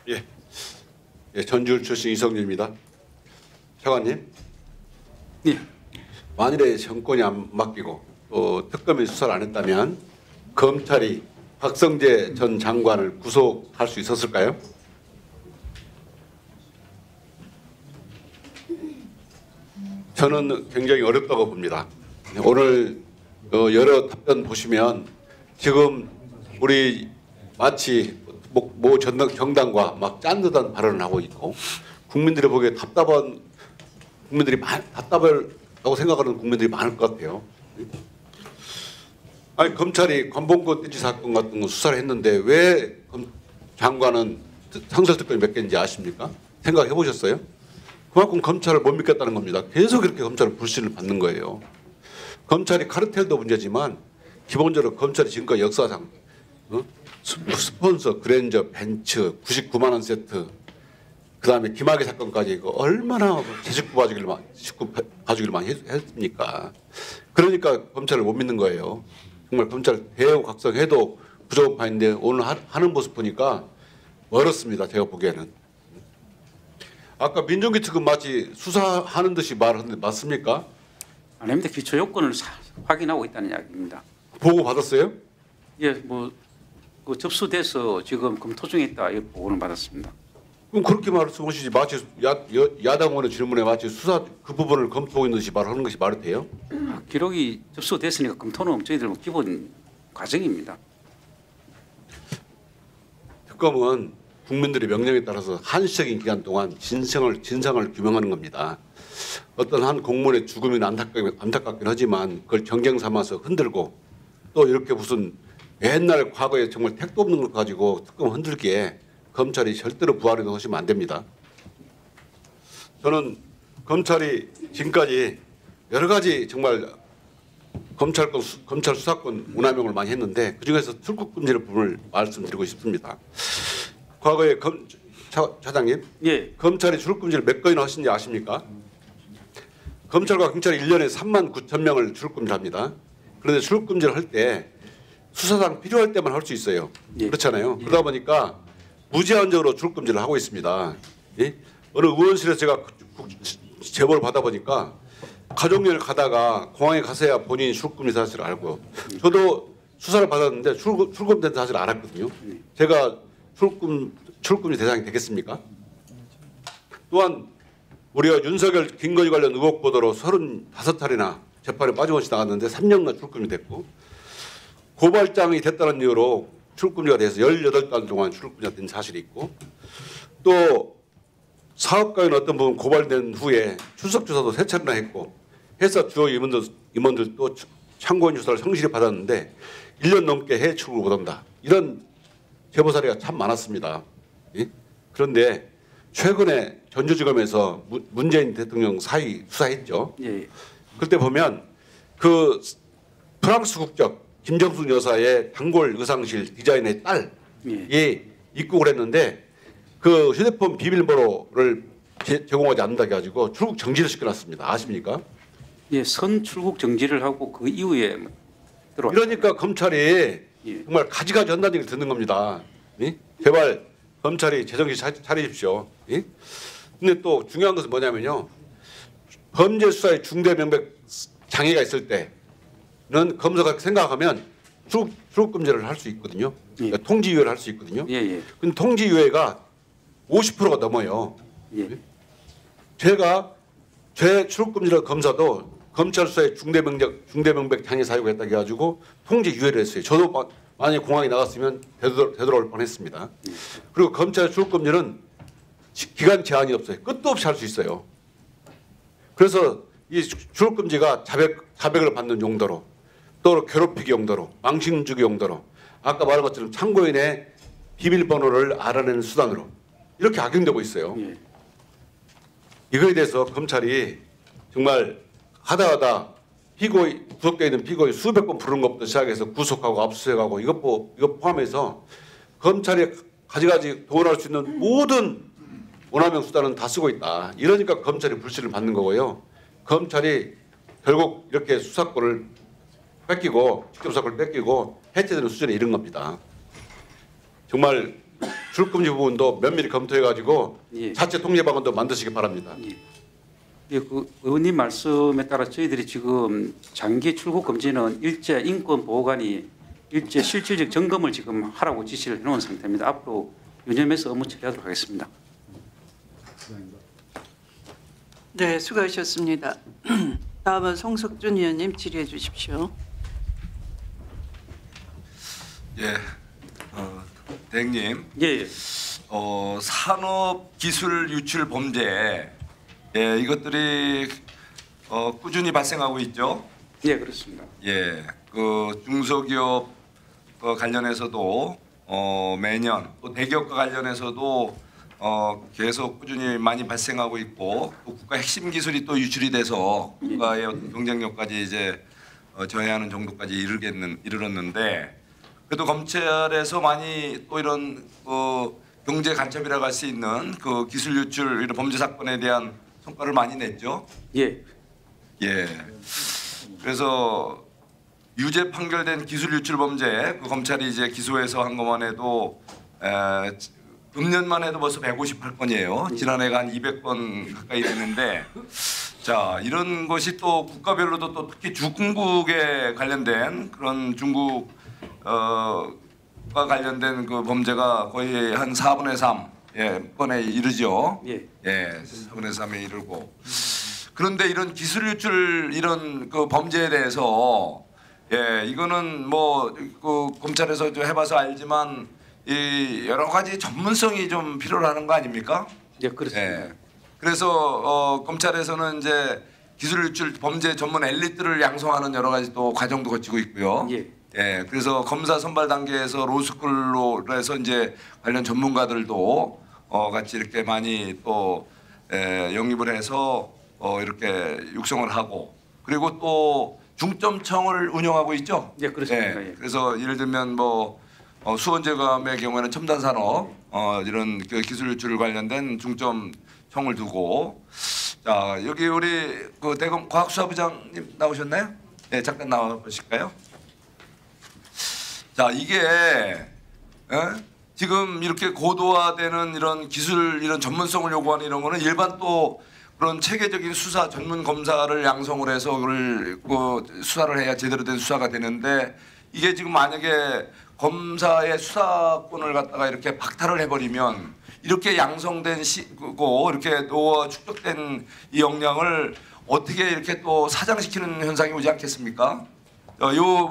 예, 전주울 출신 이성윤입니다. 차관님, 예. 만일에 정권이 안 맡기고 또 특검이 수사를 안 했다면 검찰이 박성재 전 장관을 구속할 수 있었을까요? 저는 굉장히 어렵다고 봅니다. 오늘 여러 답변 보시면 지금 우리 마치 모 정당과 막 짠 듯한 발언을 하고 있고 국민들이 보기에 답답하다고 생각하는 국민들이 많을 것 같아요. 아니 검찰이 관봉권 떼지 사건 같은 거 수사를 했는데 왜 장관은 상설특검이 몇 개인지 아십니까? 생각해 보셨어요? 그만큼 검찰을 못 믿겠다는 겁니다. 계속 이렇게 검찰을 불신을 받는 거예요. 검찰이 카르텔도 문제지만 기본적으로 검찰이 지금까지 역사상 스폰서, 그랜저, 벤츠, 99만 원 세트, 그다음에 김학의 사건까지 이거 얼마나 제식구 봐주기를 많이 했습니까? 그러니까 검찰을 못 믿는 거예요. 정말 검찰 대우 각성해도 부족한 판인데 오늘 하는 모습 보니까 멀었습니다. 제가 보기에는. 아까 민정기 특검 마치 수사하는 듯이 말하는데 맞습니까? 아닙니다. 기초 요건을 확인하고 있다는 이야기입니다. 보고 받았어요? 예, 그 접수돼서 지금 검토 중에 있다 이 보고는 받았습니다. 그럼 그렇게 말씀하시지 마치 야당 의원의 질문에 마치 수사 그 부분을 검토하고 있는 듯이 말하는 것이 말이 돼요? 기록이 접수됐으니까 검토는 저희들 기본 과정입니다. 특검은 국민들의 명령에 따라서 한시적인 기간 동안 진상을 규명하는 겁니다. 어떤 한 공무원의 죽음이 안타깝긴 하지만 그걸 경쟁 삼아서 흔들고 또 이렇게 무슨 옛날 과거에 정말 택도 없는 걸 가지고 특검 흔들기에 검찰이 절대로 부활해 놓으시면 안 됩니다. 저는 검찰이 지금까지 여러 가지 정말 검찰 수사권 운남용을 많이 했는데 그중에서 출국금지를 부분을 말씀드리고 싶습니다. 과거에 차장님, 예. 검찰이 출국금지를 몇 건이나 하신지 아십니까? 검찰과 경찰이 1년에 3만 9천 명을 출국금지를 합니다. 그런데 출국금지를 할 때 수사상 필요할 때만 할 수 있어요. 예. 그렇잖아요. 그러다 보니까 무제한적으로 출국금지를 하고 있습니다. 예? 어느 의원실에서 제가 제보를 받아보니까 가족여행을 가다가 공항에 가서야 본인이 출국금지 사실을 알고 저도 수사를 받았는데 출국된 사실을 알았거든요. 제가 출국금지 대상이 되겠습니까? 또한 우리가 윤석열, 김건희 관련 의혹 보도로 35차례나 재판에 빠짐없이 나갔는데 3년간 출국금지 됐고 고발장이 됐다는 이유로 출국금지가 돼서 18달 동안 출국금지가 된 사실이 있고 또 사업가인 어떤 부분 고발된 후에 출석조사도 3차례나 했고 회사 주요 임원들도 참고인 조사를 성실히 받았는데 1년 넘게 해외 출국을 못한다. 이런 제보 사례가 참 많았습니다. 예? 그런데 최근에 전주지검에서 문재인 대통령 사위 수사했죠. 예. 그때 보면 그 프랑스 국적 김정숙 여사의 단골 의상실 디자인의 딸이 입국을 했는데 그 휴대폰 비밀번호를 제공하지 않는다 해가지고 출국 정지를 시켜놨습니다. 아십니까? 예, 선 출국 정지를 하고 그 이후에 들어왔습니다. 이러니까 검찰이 정말 가지가지 한다는 얘기를 듣는 겁니다. 예? 제발 검찰이 제정신 차리십시오. 예? 근데 또 중요한 것은 뭐냐면요. 범죄 수사에 중대 명백 장애가 있을 때는 검사가 생각하면 출국금지를 할 수 있거든요. 그러니까 통지유예를 할 수 있거든요. 예. 근데 통지유예가 50%가 넘어요. 예. 제가 제 출국금지를 검사도 검찰 수사에 중대 명백 장애 사유가 있다고 해가지고 통지유예를 했어요. 저도 만약에 공항에 나갔으면 되돌아올 뻔했습니다. 그리고 검찰 출국금지는 기간 제한이 없어요. 끝도 없이 할 수 있어요. 그래서 이 출국금지가 자백을 받는 용도로 또 괴롭히기 용도로 망신 주기 용도로 아까 말한 것처럼 참고인의 비밀번호를 알아내는 수단으로 이렇게 악용되고 있어요. 예. 이거에 대해서 검찰이 정말 하다 구속되어 있는 피고인 수백 번 부르는 것부터 시작해서 구속하고 압수수색하고 이것 포함해서 검찰이 가지가지 동원할 수 있는 모든 오남용 수단은 다 쓰고 있다. 이러니까 검찰이 불신을 받는 거고요. 검찰이 결국 이렇게 수사권을 뺏기고 직접 수사권을 뺏기고 해체되는 수준에 이른 겁니다. 정말 출금지 부분도 면밀히 검토해가지고 예. 자체 통제 방안도 만드시기 바랍니다. 예. 예, 그 의원님 말씀에 따라 저희들이 지금 장기 출국 금지는 일제 인권보호관이 일제 실질적 점검을 지금 하라고 지시를 해놓은 상태입니다. 앞으로 유념해서 업무 처리하도록 하겠습니다. 네, 수고하셨습니다. 다음은 송석준 의원님 질의해 주십시오. 예, 대행님, 예, 예. 산업 기술 유출 범죄, 예, 이것들이 꾸준히 발생하고 있죠. 예, 그렇습니다. 예, 그 중소기업 관련해서도 매년 또 대기업과 관련해서도 계속 꾸준히 많이 발생하고 있고 또 국가 핵심 기술이 또 유출이 돼서 국가의 어떤 경쟁력까지 이제 저해하는 정도까지 이르렀는데 그래도 검찰에서 많이 또 이런 경제 간첩이라고 할 수 있는 그 기술 유출 이런 범죄 사건에 대한 성과를 많이 냈죠. 예, 예. 그래서 유죄 판결된 기술 유출 범죄 그 검찰이 이제 기소해서 한 것만 해도 금년만 해도 벌써 158건이에요. 지난해가 한 200건 가까이 되는데 자 이런 것이 또 국가별로도 또 특히 중국에 관련된 그런 중국 과 관련된 그 범죄가 거의 한 4분의 3 건에 이르죠. 예. 예, 4분의 3에 이르고 그런데 이런 기술 유출 이런 그 범죄에 대해서 예, 이거는 뭐 그 검찰에서 좀 해봐서 알지만 이 여러 가지 전문성이 좀 필요로 하는 거 아닙니까? 예, 그렇습니다. 예. 그래서 검찰에서는 이제 기술 유출 범죄 전문 엘리트를 양성하는 여러 가지 또 과정도 거치고 있고요. 예. 예, 그래서 검사 선발 단계에서 로스쿨로 해서 이제 관련 전문가들도 같이 이렇게 많이 또 영입을 해서 이렇게 육성을 하고 그리고 또 중점청을 운영하고 있죠. 예, 그렇습니다. 예. 그래서 예를 들면 뭐 수원제감의 경우에는 첨단 산업 이런 그 기술 유출 관련된 중점청을 두고 자 여기 우리 그 대검 과학수사부장님 나오셨나요? 네, 잠깐 나와 보실까요? 자 이게 지금 이렇게 고도화되는 이런 기술 이런 전문성을 요구하는 이런 거는 일반 또 그런 체계적인 수사 전문 검사를 양성을 해서 그걸 그 수사를 해야 제대로 된 수사가 되는데 이게 지금 만약에 검사의 수사권을 갖다가 이렇게 박탈을 해버리면 이렇게 양성된 시고 이렇게 노후가 축적된 이 역량을 어떻게 이렇게 또 사장시키는 현상이 오지 않겠습니까? 요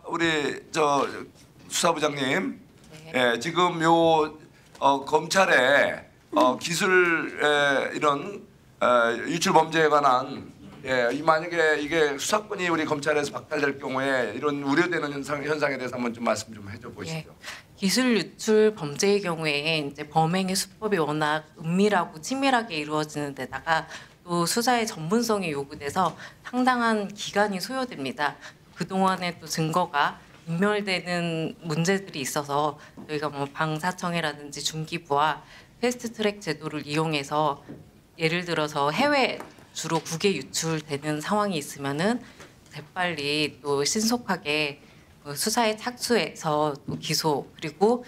우리 저 수사부장님, 예, 지금 요 검찰의 기술 이런 유출 범죄에 관한 이 만약에 이게 수사권이 우리 검찰에서 박탈될 경우에 이런 우려되는 현상에 대해서 한번 좀 말씀 좀 해줘 보시죠. 예. 기술 유출 범죄의 경우에 이제 범행의 수법이 워낙 은밀하고 치밀하게 이루어지는 데다가 또 수사의 전문성이 요구돼서 상당한 기간이 소요됩니다. 그동안에 또 증거가 인멸되는 문제들이 있어서 저희가 뭐 방사청이라든지 중기부와 패스트트랙 제도를 이용해서 예를 들어서 해외 주로 국외 유출되는 상황이 있으면은 재빨리 또 신속하게 수사에 착수해서 또 기소 그리고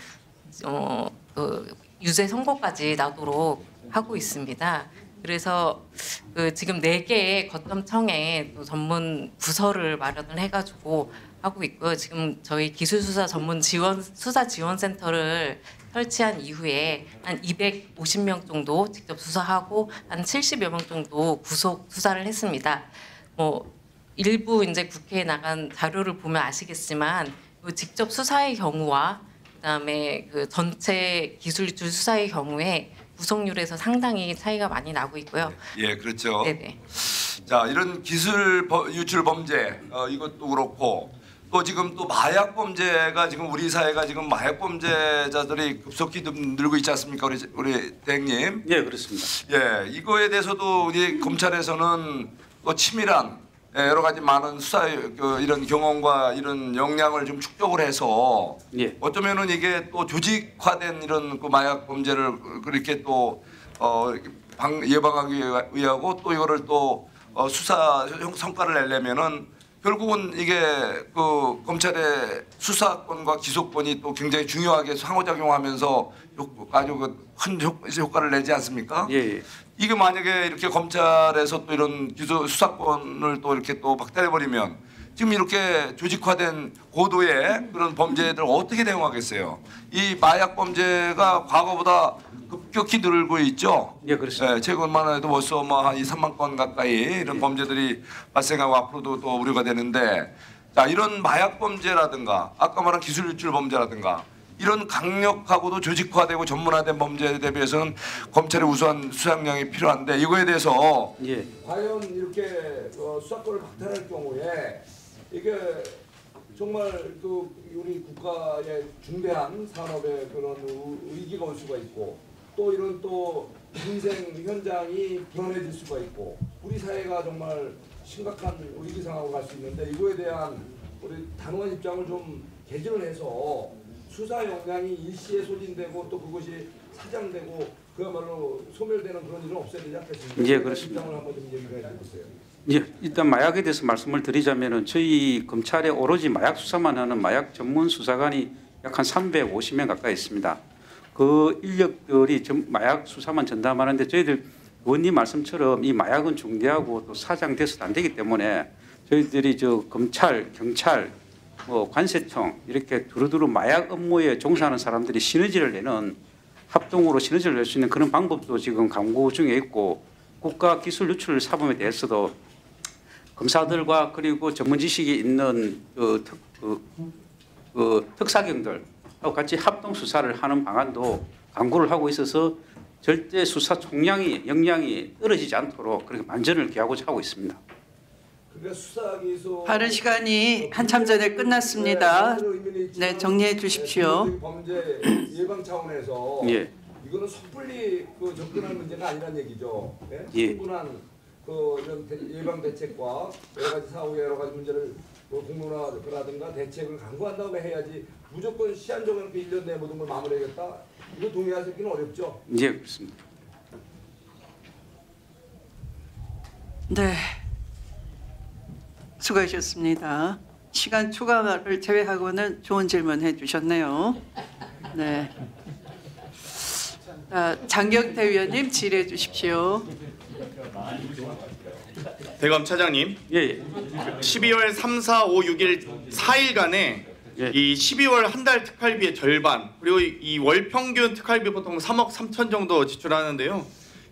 유죄 선고까지 나도록 하고 있습니다. 그래서 지금 4개의 거점청에 또 전문 부서를 마련을 해가지고 하고 있고요. 지금 저희 기술수사 전문 수사 지원센터를 설치한 이후에 한 250명 정도 직접 수사하고 한 70여 명 정도 구속 수사를 했습니다. 뭐 일부 이제 국회에 나간 자료를 보면 아시겠지만 직접 수사의 경우와 그다음에 그 전체 기술 유출 수사의 경우에 구속률에서 상당히 차이가 많이 나고 있고요. 예, 그렇죠. 네네. 자, 이런 기술 유출 범죄 이것도 그렇고 또 지금 또 마약 범죄가 지금 우리 사회가 지금 마약 범죄자들이 급속히 늘고 있지 않습니까, 우리 대행님? 예, 그렇습니다. 예, 이거에 대해서도 우리 검찰에서는 또 치밀한 여러 가지 많은 수사 이런 경험과 이런 역량을 좀 축적을 해서 예. 어쩌면은 이게 또 조직화된 이런 그 마약 범죄를 그렇게 또 예방하기 위하고 또 이거를 또 수사 성과를 내려면은 결국은 이게 그 검찰의 수사권과 기소권이 또 굉장히 중요하게 상호작용하면서 아주 큰 효과를 내지 않습니까? 예. 이게 만약에 이렇게 검찰에서 또 이런 기소 수사권을 또 이렇게 또 박탈해 버리면 지금 이렇게 조직화된 고도의 그런 범죄들 어떻게 대응하겠어요? 이 마약 범죄가 과거보다 급격히 늘고 있죠. 예, 그렇습니다. 네, 최근만 해도 벌써 뭐한 2, 3만 건 가까이 이런 범죄들이 발생하고 앞으로도 또 우려가 되는데, 자, 이런 마약 범죄라든가 아까 말한 기술 유출 범죄라든가 이런 강력하고도 조직화되고 전문화된 범죄에 대비해서는 검찰의 우수한 수사력이 필요한데, 이거에 대해서 예. 과연 이렇게 수사권을 박탈할 경우에 이게 정말 그 우리 국가의 중대한 산업의 그런 위기가 올 수가 있고, 또 이런 또 민생 현장이 불안해질 수가 있고, 우리 사회가 정말 심각한 위기 상황으로 갈 수 있는데, 이거에 대한 우리 단호한 입장을 좀 개진을 해서 수사 역량이 일시에 소진되고 또 그것이 사장되고 그야말로 소멸되는 그런 일은 없어야 되지 않겠습니까? 예, 그렇습니다. 입장을 한번 좀 얘기해 주세요. 예, 일단 마약에 대해서 말씀을 드리자면은 저희 검찰에 오로지 마약 수사만 하는 마약 전문 수사관이 약 한 350명 가까이 있습니다. 그 인력들이 마약 수사만 전담하는데, 저희들 의원님 말씀처럼 이 마약은 중대하고 또 사장돼서도 안 되기 때문에 저희들이 검찰, 경찰, 뭐 관세청 이렇게 두루두루 마약 업무에 종사하는 사람들이 시너지를 내는, 합동으로 시너지를 낼 수 있는 그런 방법도 지금 강구 중에 있고, 국가 기술 유출 사범에 대해서도 검사들과 그리고 전문 지식이 있는 특사경들하고 같이 합동 수사를 하는 방안도 강구를 하고 있어서 절대 수사 총량이 역량이 떨어지지 않도록 그렇게 만전을 기하고자 하고 있습니다. 그러니까 수사 기소 발언 시간이 한참 전에 끝났습니다. 네, 정리해 주십시오. 범죄 예방 차원에서 예. 이거는 섣불리 그 접근할 문제가 아니란 얘기죠. 예? 예. 충분한 그 이런 예방 대책과 여러 가지 사후의 여러 가지 문제를 공론화라든가 대책을 강구한 다음에 해야지, 무조건 시한적으로 이렇게 1년 내에 모든 걸 마무리하겠다, 이거 동의하기는 어렵죠. 예, 그렇습니다. 네, 수고하셨습니다. 시간 초과를 제외하고는 좋은 질문 해주셨네요. 네, 장경태 위원님 질의해 주십시오. 대검 차장님, 예, 12월 3, 4, 5, 6일 4일간에 예. 이 12월 한 달 특활비의 절반, 그리고 이 월 평균 특활비 보통 3억 3천 정도 지출하는데요.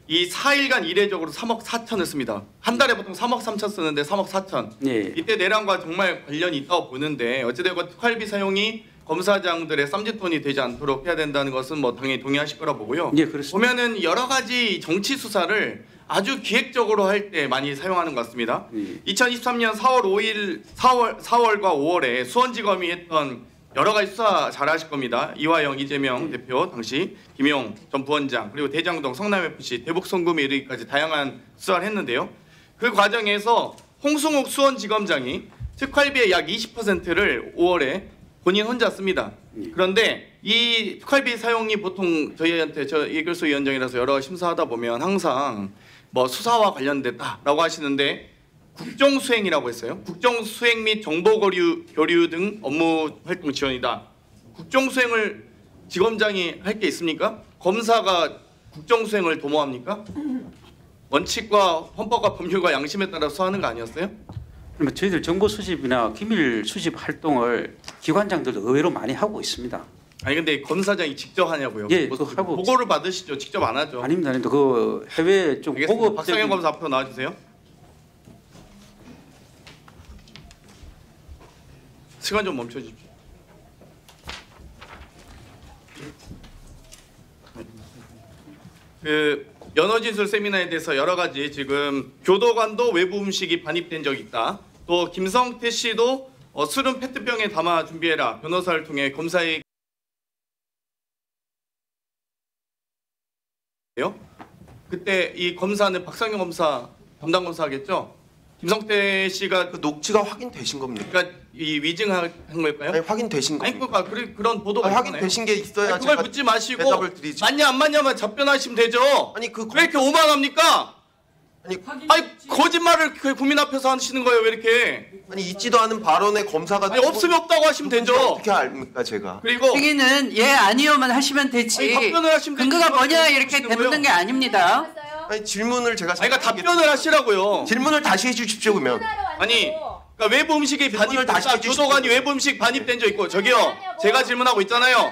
이 4일간 이례적으로 3억 4천을 씁니다. 한 달에 보통 3억 3천 쓰는데 3억 4천. 예. 이때 내란과 정말 관련이 있다고 보는데, 어찌되건 특활비 사용이 검사장들의 쌈짓돈이 되지 않도록 해야 된다는 것은 뭐 당연히 동의하실 거라 보고요. 예, 그렇습니다. 보면은 여러 가지 정치 수사를 아주 기획적으로 할 때 많이 사용하는 것 같습니다. 2023년 4월과 5월에 수원지검이 했던 여러 가지 수사 잘 하실 겁니다. 이화영, 이재명 대표 당시, 김용 전 부원장, 그리고 대장동, 성남FC, 대북송금에 이르기까지 다양한 수사를 했는데요. 그 과정에서 홍승욱 수원지검장이 특활비의 약 20%를 5월에 본인 혼자 씁니다. 그런데 이 특활비 사용이 보통 저희한테, 저 예결소 위원장이라서 여러 심사하다 보면 항상 뭐 수사와 관련됐다라고 하시는데, 국정수행이라고 했어요. 국정수행 및 정보교류 등 업무 활동 지원이다. 국정수행을 지검장이 할 게 있습니까? 검사가 국정수행을 도모합니까? 원칙과 헌법과 법률과 양심에 따라 수사하는 거 아니었어요? 그러면 저희들 정보 수집이나 기밀 수집 활동을 기관장들도 의외로 많이 하고 있습니다. 아니 근데 검사장이 직접 하냐고요? 예, 뭐, 그거 하고 보고를 받으시죠. 직접 안 하죠. 아닙니다. 그 해외 좀 알겠습니다. 고급 박상현 검사 앞으로 나와주세요. 시간 좀 멈춰주십시오. 그 연어진술 세미나에 대해서 여러 가지 지금 교도관도 외부 음식이 반입된 적이 있다. 또 김성태 씨도 술은 페트병에 담아 준비해라. 변호사를 통해 검사의 그때 이 검사는 박상현 검사 담당 검사겠죠? 김성태 씨가 그 녹취가 확인되신 겁니까? 그러니까 이 위증한 걸까요? 아니 확인되신 아니 겁니까? 그러니까 그런 보도가 있잖아요. 확인되신 게 있어야 아니, 그걸 제가 묻지 마시고 대답을 드리지. 맞냐 안 맞냐만 답변하시면 되죠. 아니 그 왜 이렇게 오만합니까? 아니 거짓말을 그 국민 앞에서 하시는 거예요. 왜 이렇게? 아니 있지도 않은 발언에 검사가 아니 없으면 없다고 하시면 되죠. 어떻게 압니까 제가? 그리고 증인은 예 아니요만 하시면 되지. 아니, 답변을 하시면 근거가 되지. 뭐냐 이렇게 하시는 되묻는 게 아닙니다. 아니 질문을 제가 아니, 그러니까 답변을 하시라고요. 질문을 다시 해주십시오 그러면. 아니 그러니까 외부 음식이 질문을 다시 반입됐다. 해주십시오. 교도관이 외부 음식 반입된 적 있고 저기요. 제가 질문하고 있잖아요.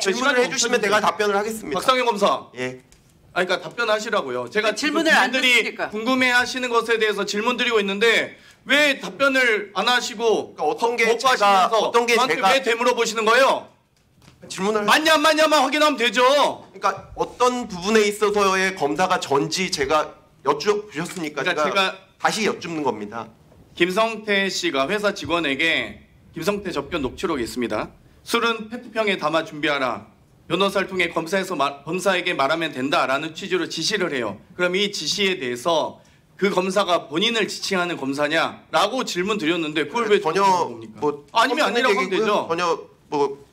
질문을 해주시면 내가 답변을 하겠습니다. 박상현 검사. 예. 아니, 그러니까 답변하시라고요. 제가 질문을 안 국민들이 듣으니까. 궁금해하시는 것에 대해서 질문 드리고 있는데 왜 답변을 안 하시고 그러니까 어떤 게 거부하시면서 제가- 어떤 게 저한테 제가- 왜 되물어보시는 거예요? 질문을 맞냐 안 맞냐만 확인하면 되죠. 그러니까 어떤 부분에 있어서의 검사가 전지 제가 여쭈셨으니까 그러니까 제가 다시 여쭙는 겁니다. 김성태 씨가 회사 직원에게 김성태 접견 녹취록이 있습니다. 술은 페트병에 담아 준비하라. 변호사를 통해 검사에게 말하면 된다라는 취지로 지시를 해요. 그럼 이 지시에 대해서 그 검사가 본인을 지칭하는 검사냐라고 질문 드렸는데 그걸 왜 전혀 겁니까? 뭐 아니면 아니라고 하면 얘기고요. 되죠. 전혀 뭐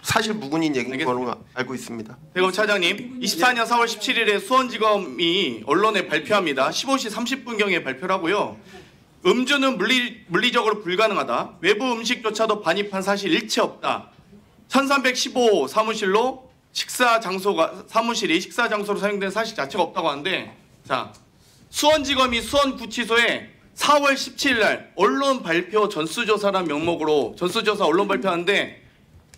사실 무근인 얘기인 알겠습니다. 걸로 알고 있습니다. 대검 차장님, 24년 4월 17일에 수원지검이 언론에 발표합니다. 15시 30분경에 발표를 하고요. 음주는 물리적으로 불가능하다. 외부 음식조차도 반입한 사실 일체 없다. 1315 사무실로 사무실이 식사 장소로 사용된 사실 자체가 없다고 하는데, 자, 수원지검이 수원구치소에 4월 17일 날 언론 발표 전수조사란 명목으로 전수조사 언론 발표하는데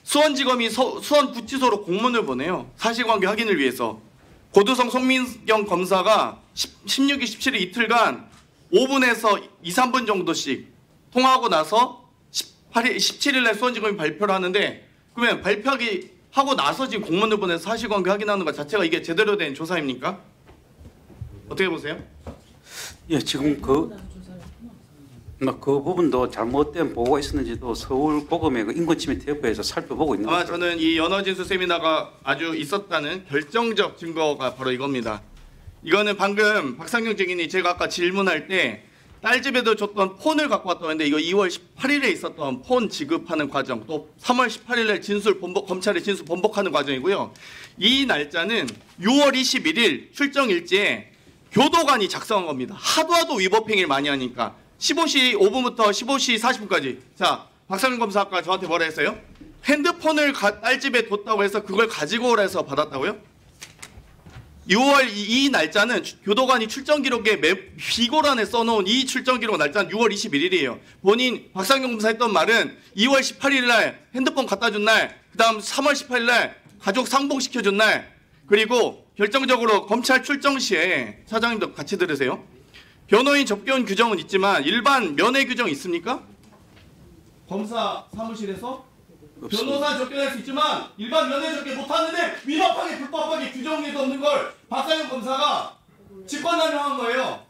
수원지검이 수원구치소로 공문을 보내요. 사실관계 확인을 위해서. 고두성 송민경 검사가 16일, 17일 이틀간 5분에서 2, 3분 정도씩 통화하고 나서 17일 날 수원지검이 발표를 하는데, 그러면 발표하고 나서 지금 공문을 보내서 사실관계 확인하는 것 자체가 이게 제대로 된 조사입니까? 어떻게 보세요? 예, 지금 그 부분도 잘못된 보고가 있었는지도 서울고검의 그 인권침해대표에서 살펴보고 있는 아마 거죠. 저는 이 연어진수 세미나가 아주 있었다는 결정적 증거가 바로 이겁니다. 이거는 방금 박상경 증인이 제가 아까 질문할 때 딸 집에도 줬던 폰을 갖고 왔다고 했는데 이거 2월 18일에 있었던 폰 지급하는 과정, 또 3월 18일에 검찰의 진술 번복하는 과정이고요. 이 날짜는 6월 21일 출정 일지에 교도관이 작성한 겁니다. 하도 위법행위를 많이 하니까 15시 5분부터 15시 40분까지. 자, 박상현 검사 아까 저한테 뭐라 했어요? 핸드폰을 딸 집에 뒀다고 해서 그걸 가지고 오라 해서 받았다고요? 6월 이 날짜는 교도관이 출정 기록에 비고란에 써놓은 이 출정 기록 날짜는 6월 21일이에요. 본인 박상경 검사 했던 말은 2월 18일 날 핸드폰 갖다 준 날, 그다음 3월 18일 날 가족 상봉시켜 준 날, 그리고 결정적으로 검찰 출정 시에 차장님도 같이 들으세요. 변호인 접견 규정은 있지만 일반 면회 규정 있습니까? 검사 사무실에서 변호사 접견할 수 있지만 일반 면회 접견 못하는데 위법하게 불법하게 규정에도 없는 걸 박상현 검사가 직권남용한 거예요.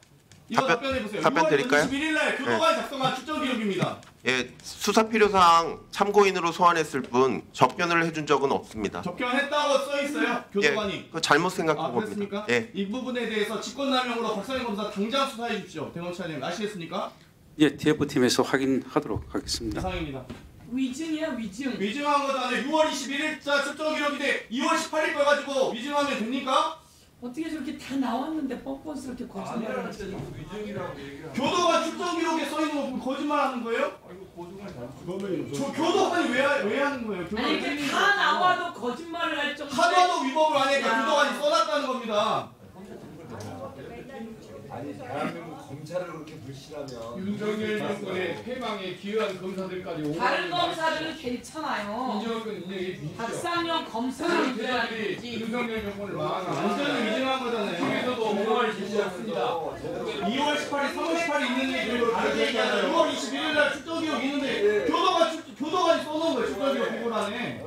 이거 답변해 보세요. 답변 드릴까요? 21일 날 교도관이 작성한 출정 기록입니다. 예, 수사 필요사항 참고인으로 소환했을 뿐 접견을 해준 적은 없습니다. 접견했다고 써 있어요. 교도관이. 예, 그 잘못 생각한 겁니다. 그렇습니까? 예, 이 부분에 대해서 직권남용으로 박상현 검사 당장 수사해 주십시오. 대검찰님 아시겠습니까? 예, TF팀에서 확인하도록 하겠습니다. 이상입니다. 위증이야 위증. 위증한 것도 아니고 6월 21일자 출정 기록인데 2월 18일 거 가지고 위증하면 됩니까? 어떻게 저렇게 다 나왔는데 뻔뻔스럽게 거짓말을 하지? 교도관 출정 기록에 써 있는 거 보면 거짓말하는 거예요? 저 교도관이 왜 하는 거예요? 아니 교도관이 이게 다 나와도 거짓말을 할 정도로. 하나도 위법을 안 하니까 야. 교도관이 써놨다는 겁니다. 아니 대한민국 검찰을 그렇게 불신하면 윤석열 정권의 폐망에 기여한 검사들까지 다른 검사들은 괜찮아요. 인정권 인정해 주십시오. 박상현 검사는 그래야 대장들이 되지. 윤석열 정권을 완전히 망하는 위증한 거잖아요. 중에서도 공을 제시했습니다. 2월 18일, 3월 18일 있는 게 다르게 얘기하잖아요. 6월 21일 날 출정 기록 있는데 교도관이 써놓은 거예요. 출정 기록 보고란에.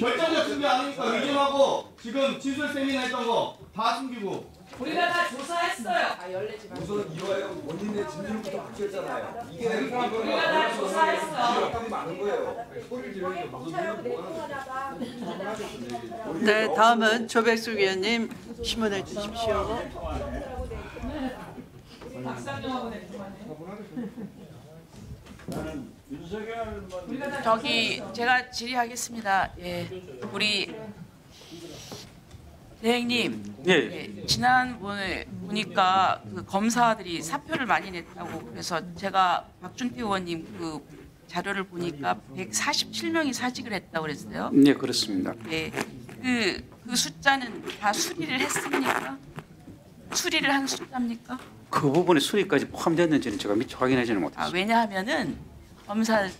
결정적 승계 아닙니까? 위증하고 지금 진술 세미나 했던 거 다 숨기고. 우리가 다 조사했어요. 우선 이화영 본인의 진술부터 바뀌었잖아요. 이게 우리가 다 조사했어. 기록들이 많은 거예요. 소리를 지르는 게 무슨 네, 다음은 조백숙 의원님 신문해 주십시오. 박상현하고 냈더만요. 저기 제가 질의하겠습니다. 예, 우리 대행님, 예. 네, 지난번에 보니까 그 검사들이 사표를 많이 냈다고 그래서 제가 박준태 의원님 그 자료를 보니까 147명이 사직을 했다고 그랬어요. 네, 그렇습니다. 네, 그 숫자는 다 수리를 했습니까? 수리를 한 숫자입니까? 그 부분에 수리까지 포함됐는지는 제가 미처 확인하지는 못했습니다. 왜냐하면은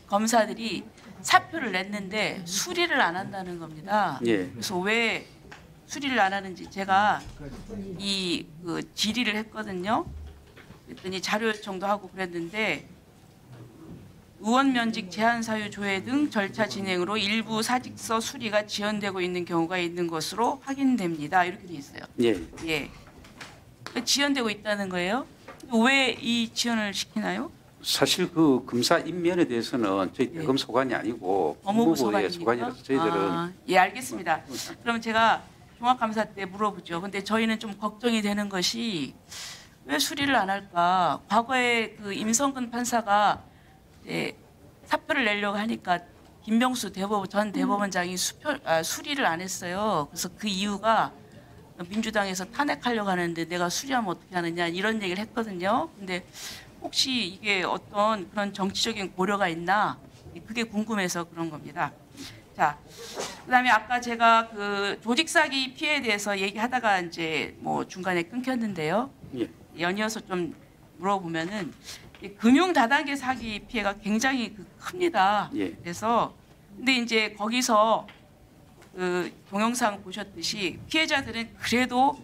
검사들이 사표를 냈는데 수리를 안 한다는 겁니다. 예. 그래서 왜 수리를 안 하는지 제가 그 질의를 했거든요. 그랬더니 자료 요청도 하고 그랬는데 의원 면직 제한 사유 조회 등 절차 진행으로 일부 사직서 수리가 지연되고 있는 경우가 있는 것으로 확인됩니다. 이렇게 돼 있어요. 예. 예. 지연되고 있다는 거예요. 왜 이 지연을 시키나요? 사실 그 검사 임면에 대해서는 저희 대검 소관이 아니고 법무부 법무부의 소관입니까? 소관이라서 저희들은 예, 알겠습니다. 그럼 제가 종합감사 때 물어보죠. 근데 저희는 좀 걱정이 되는 것이 왜 수리를 안 할까? 과거에 그 임성근 판사가 사표를 내려고 하니까 김병수 전 대법원장이 수리를 안 했어요. 그래서 그 이유가 민주당에서 탄핵하려고 하는데 내가 수리하면 어떻게 하느냐 이런 얘기를 했거든요. 근데 혹시 이게 어떤 그런 정치적인 고려가 있나? 그게 궁금해서 그런 겁니다. 자, 그다음에 아까 제가 그 조직 사기 피해에 대해서 얘기하다가 이제 뭐 중간에 끊겼는데요. 예. 연이어서 좀 물어보면은 이 금융 다단계 사기 피해가 굉장히 큽니다. 예. 그래서 근데 이제 거기서 그 동영상 보셨듯이 피해자들은 그래도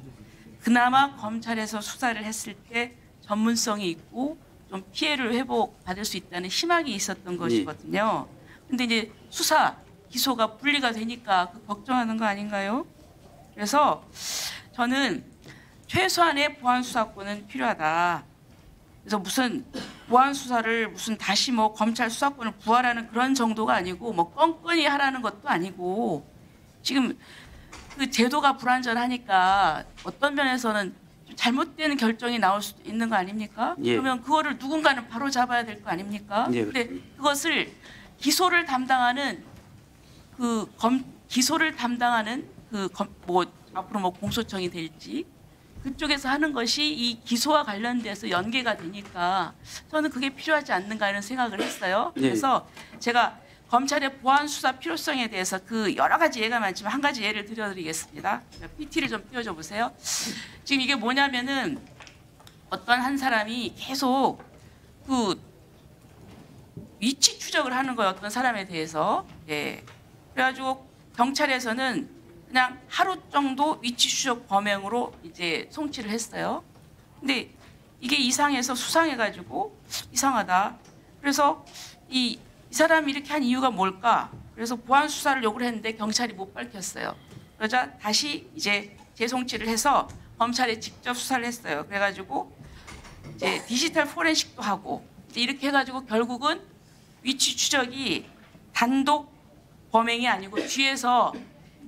그나마 검찰에서 수사를 했을 때 전문성이 있고 좀 피해를 회복받을 수 있다는 희망이 있었던 것이거든요. 근데 이제 수사, 기소가 분리가 되니까 걱정하는 거 아닌가요? 그래서 저는 최소한의 보안 수사권은 필요하다. 그래서 무슨 보안 수사를 무슨 다시 뭐 검찰 수사권을 부활하는 그런 정도가 아니고 뭐 껌껌이 하라는 것도 아니고 지금 그 제도가 불완전하니까 어떤 면에서는 잘못된 결정이 나올 수도 있는 거 아닙니까? 예. 그러면 그거를 누군가는 바로 잡아야 될 거 아닙니까? 예, 근데 그것을 기소를 담당하는 기소를 담당하는 뭐 앞으로 뭐 공소청이 될지 그쪽에서 하는 것이 이 기소와 관련돼서 연계가 되니까 저는 그게 필요하지 않는가 이런 생각을 했어요. 예. 그래서 제가 검찰의 보안 수사 필요성에 대해서 그 여러 가지 예가 많지만 한 가지 예를 들어드리겠습니다. PT를 좀 띄워줘 보세요. 지금 이게 뭐냐면은 어떤 한 사람이 계속 그 위치 추적을 하는 거예요. 어떤 사람에 대해서. 예. 그래가지고 경찰에서는 그냥 하루 정도 위치 추적 범행으로 이제 송치를 했어요. 근데 이게 이상해서 수상해가지고 이상하다. 그래서 이 사람이 이렇게 한 이유가 뭘까? 그래서 보안 수사를 요구를 했는데 경찰이 못 밝혔어요. 그러자 다시 이제 재송치를 해서 검찰에 직접 수사를 했어요. 그래가지고 이제 디지털 포렌식도 하고 이제 이렇게 해가지고 결국은 위치 추적이 단독 범행이 아니고 뒤에서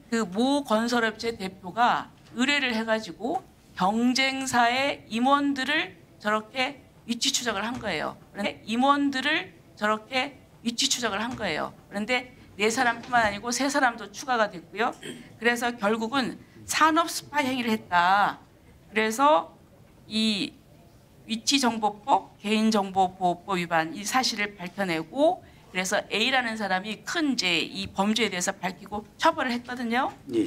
그 모 건설업체 대표가 의뢰를 해가지고 경쟁사의 임원들을 저렇게 위치 추적을 한 거예요. 그런데 임원들을 저렇게 위치 추적을 한 거예요. 그런데 4사람뿐만 아니고 3사람도 추가가 됐고요. 그래서 결국은 산업 스파이 행위를 했다. 그래서 이 위치정보법, 개인정보보호법 위반 이 사실을 밝혀내고 그래서 A라는 사람이 큰 이제 이 범죄에 대해서 밝히고 처벌을 했거든요. 예.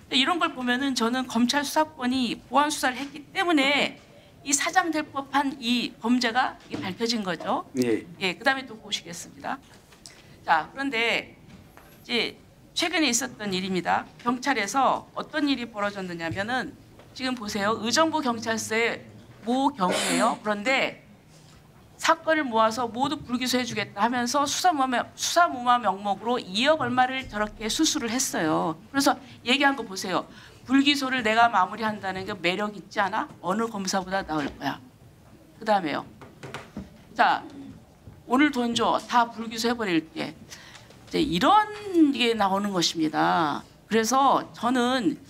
이런 걸 보면은 저는 검찰 수사권이 보안 수사를 했기 때문에 이 사장될 법한 이 범죄가 이게 밝혀진 거죠. 예. 예, 그다음에 또 보시겠습니다. 자, 그런데 이제 최근에 있었던 일입니다. 경찰에서 어떤 일이 벌어졌느냐면은 지금 보세요. 의정부 경찰서의 모 경우예요. 그런데 사건을 모아서 모두 불기소해주겠다 하면서 수사무마 명목으로 2억 얼마를 저렇게 수수를 했어요. 그래서 얘기한 거 보세요. 불기소를 내가 마무리한다는 게 매력 있지 않아? 어느 검사보다 나을 거야. 그 다음에요. 자, 오늘 돈 줘. 다 불기소해버릴게. 이제 이런 게 나오는 것입니다. 그래서 저는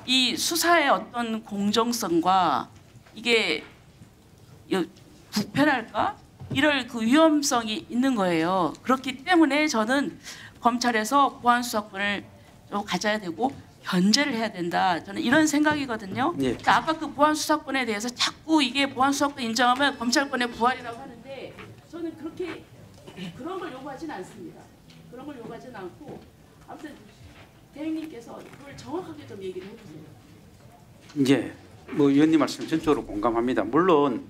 이 수사의 어떤 공정성과 이게 불편할까? 이럴 그 위험성이 있는 거예요. 그렇기 때문에 저는 검찰에서 보안 수사권을 좀 가져야 되고 견제를 해야 된다. 저는 이런 생각이거든요. 예. 그러니까 아까 그 보안 수사권에 대해서 자꾸 이게 보안 수사권 인정하면 검찰권의 부활이라고 하는데 저는 그렇게 그런 걸 요구하지는 않습니다. 그런 걸 요구하지는 않고 아무튼 대행님께서 그걸 정확하게 좀 얘기를 해주세요. 예, 뭐 의원님 말씀 전적으로 공감합니다. 물론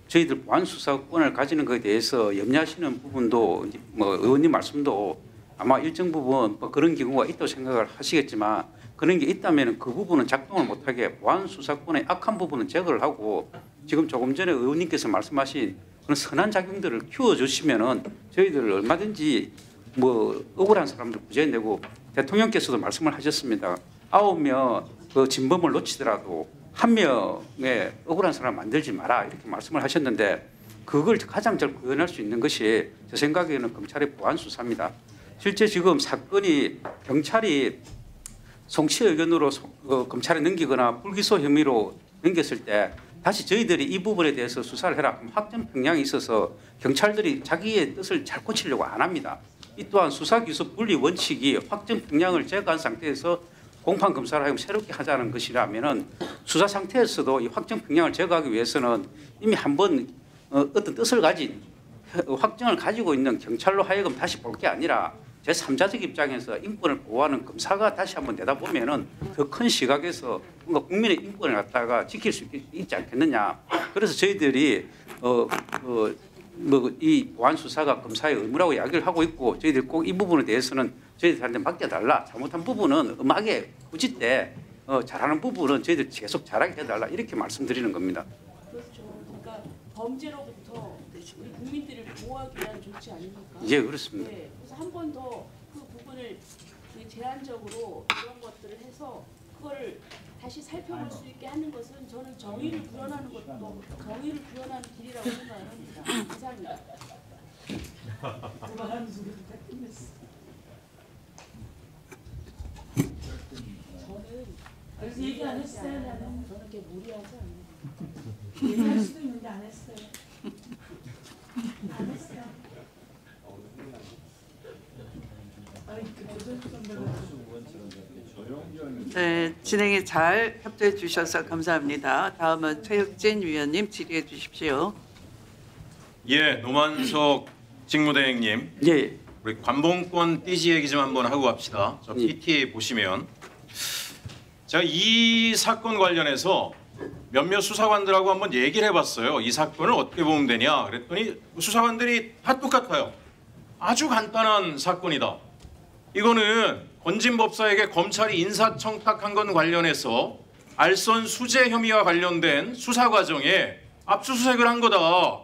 저희들 보안 수사권을 가지는 것에 대해서 염려하시는 부분도 뭐 의원님 말씀도 아마 일정 부분 뭐 그런 경우가 있다고 생각을 하시겠지만 그런 게 있다면 그 부분은 작동을 못하게 보안 수사권의 악한 부분은 제거를 하고 지금 조금 전에 의원님께서 말씀하신 그런 선한 작용들을 키워주시면은 저희들 얼마든지 뭐 억울한 사람들 구제내고 대통령께서도 말씀을 하셨습니다. 9명 그 진범을 놓치더라도 한 명의 억울한 사람 만들지 마라 이렇게 말씀을 하셨는데 그걸 가장 잘 구현할 수 있는 것이 제 생각에는 검찰의 보안 수사입니다. 실제 지금 사건이 경찰이 송치 의견으로 검찰에 넘기거나 불기소 혐의로 넘겼을 때 다시 저희들이 이 부분에 대해서 수사를 해라 하면 확정 평량이 있어서 경찰들이 자기의 뜻을 잘 고치려고 안 합니다. 이 또한 수사기소 분리 원칙이 확정 평량을 제거한 상태에서 공판 검사를 하여 새롭게 하자는 것이라면은 수사 상태에서도 이 확정 평량을 제거하기 위해서는 이미 한번 어떤 뜻을 가진 확정을 가지고 있는 경찰로 하여금 다시 볼 게 아니라 제3자적 입장에서 인권을 보호하는 검사가 다시 한번 내다보면은 더 큰 시각에서 뭔가 국민의 인권을 갖다가 지킬 수 있지 않겠느냐. 그래서 저희들이 이 보안 수사가 검사의 의무라고 이야기를 하고 있고 저희들 꼭 이 부분에 대해서는 저희들한테 맡겨달라. 잘못한 부분은 음악에 굳이 때 잘하는 부분은 저희들 계속 잘하게 해달라 이렇게 말씀드리는 겁니다. 그렇죠. 그러니까 범죄로부터 우리 국민들을 보호하기 위한 조치 아닙니까? 예, 그렇습니다. 네. 그래서 한 번 더 그 부분을 제한적으로 이런 것들을 해서 그걸 다시 살펴볼 수 있게 하는 것은 저는 정의를 구현하는 것도 정의를 구현하는 길이라고 생각을 합니다. 감사합니다. 그래서 얘기 안 했어요. 나는 저는 그렇게 무리하지 않아요. 얘기할 수도 있는데 안 했어요. 안 했어요. 네, 진행에 잘 협조해 주셔서 감사합니다. 다음은 최혁진 위원님 질의해 주십시오. 예, 노만석 직무대행님. 예. 우리 관봉권 띠지 얘기 좀 한번 하고 갑시다. 저 PT 보시면 제가 이 사건 관련해서 몇몇 수사관들하고 한번 얘기를 해봤어요. 이 사건을 어떻게 보면 되냐 그랬더니 수사관들이 다 똑같아요. 아주 간단한 사건이다. 이거는 권진 법사에게 검찰이 인사청탁한 건 관련해서 알선 수재 혐의와 관련된 수사 과정에 압수수색을 한 거다.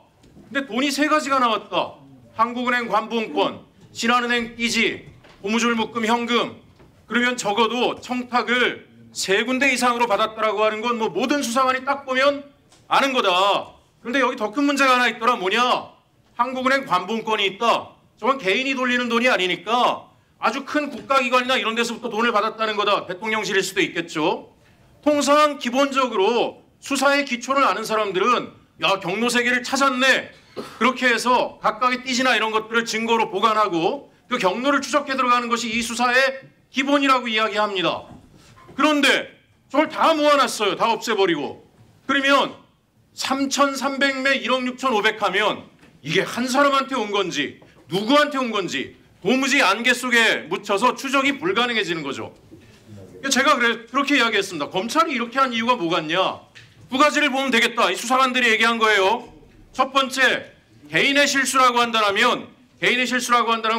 근데 돈이 세 가지가 나왔다. 한국은행 관봉권, 신한은행 띠지, 고무줄 묶음 현금. 그러면 적어도 청탁을 3군데 이상으로 받았다라고 하는 건 뭐 모든 수사관이 딱 보면 아는 거다. 그런데 여기 더 큰 문제가 하나 있더라. 뭐냐? 한국은행 관봉권이 있다. 저건 개인이 돌리는 돈이 아니니까 아주 큰 국가기관이나 이런 데서부터 돈을 받았다는 거다. 대통령실일 수도 있겠죠. 통상 기본적으로 수사의 기초를 아는 사람들은 야 경로세계를 찾았네. 그렇게 해서 각각의 띠지나 이런 것들을 증거로 보관하고 그 경로를 추적해 들어가는 것이 이 수사의 기본이라고 이야기합니다. 그런데 저걸 다 모아놨어요. 다 없애버리고. 그러면 3,300매 1억 6,500 하면 이게 한 사람한테 온 건지 누구한테 온 건지 도무지 안개 속에 묻혀서 추적이 불가능해지는 거죠. 제가 그렇게 이야기했습니다. 검찰이 이렇게 한 이유가 뭐겠냐. 두 가지를 보면 되겠다. 이 수사관들이 얘기한 거예요. 첫 번째, 개인의 실수라고 한다면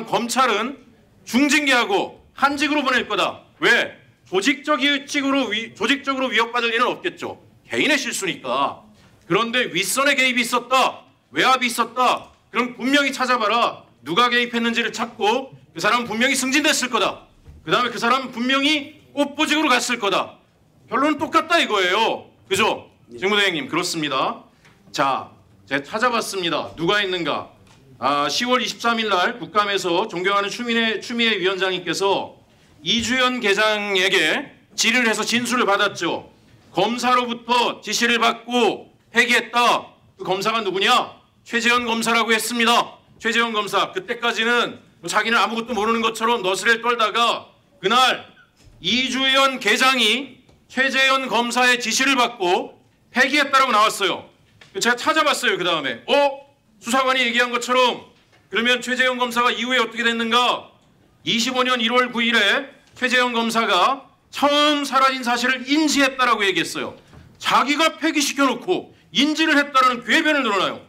검찰은 중징계하고 한직으로 보낼 거다. 왜? 조직적으로 위협받을 일은 없겠죠. 개인의 실수니까. 그런데 윗선의 개입이 있었다. 외압이 있었다. 그럼 분명히 찾아봐라. 누가 개입했는지를 찾고 그 사람은 분명히 승진됐을 거다. 그 다음에 그 사람은 분명히 꽃보직으로 갔을 거다. 결론은 똑같다 이거예요. 그죠? 직무대행님 그렇습니다. 자, 제가 찾아봤습니다. 누가 있는가. 10월 23일 날 국감에서 존경하는 추미애 위원장님께서 이주연 계장에게 질의를 해서 진술을 받았죠. 검사로부터 지시를 받고 회귀했다. 그 검사가 누구냐? 최재현 검사라고 했습니다. 최재현 검사. 그때까지는 자기는 아무것도 모르는 것처럼 너스레를 떨다가 그날 이주연 계장이 최재현 검사의 지시를 받고 폐기했다라고 나왔어요. 제가 찾아봤어요. 그 다음에 수사관이 얘기한 것처럼 그러면 최재현 검사가 이후에 어떻게 됐는가? 25년 1월 9일에 최재현 검사가 처음 사라진 사실을 인지했다라고 얘기했어요. 자기가 폐기시켜놓고 인지를 했다라는 궤변을 늘어나요.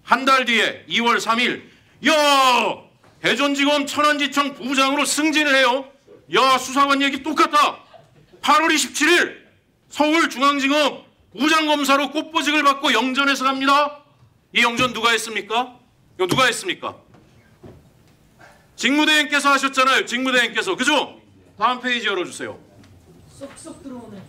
한 달 뒤에 2월 3일 야 대전지검 천안지청 부장으로 승진을 해요. 야 수사관 얘기 똑같아. 8월 27일 서울중앙지검 부장검사로 꽃보직을 받고 영전에서 갑니다. 이 영전 누가 했습니까? 이거 누가 했습니까? 직무대행께서 하셨잖아요. 직무대행께서. 그죠? 다음 페이지 열어주세요. 쏙쏙 들어오네.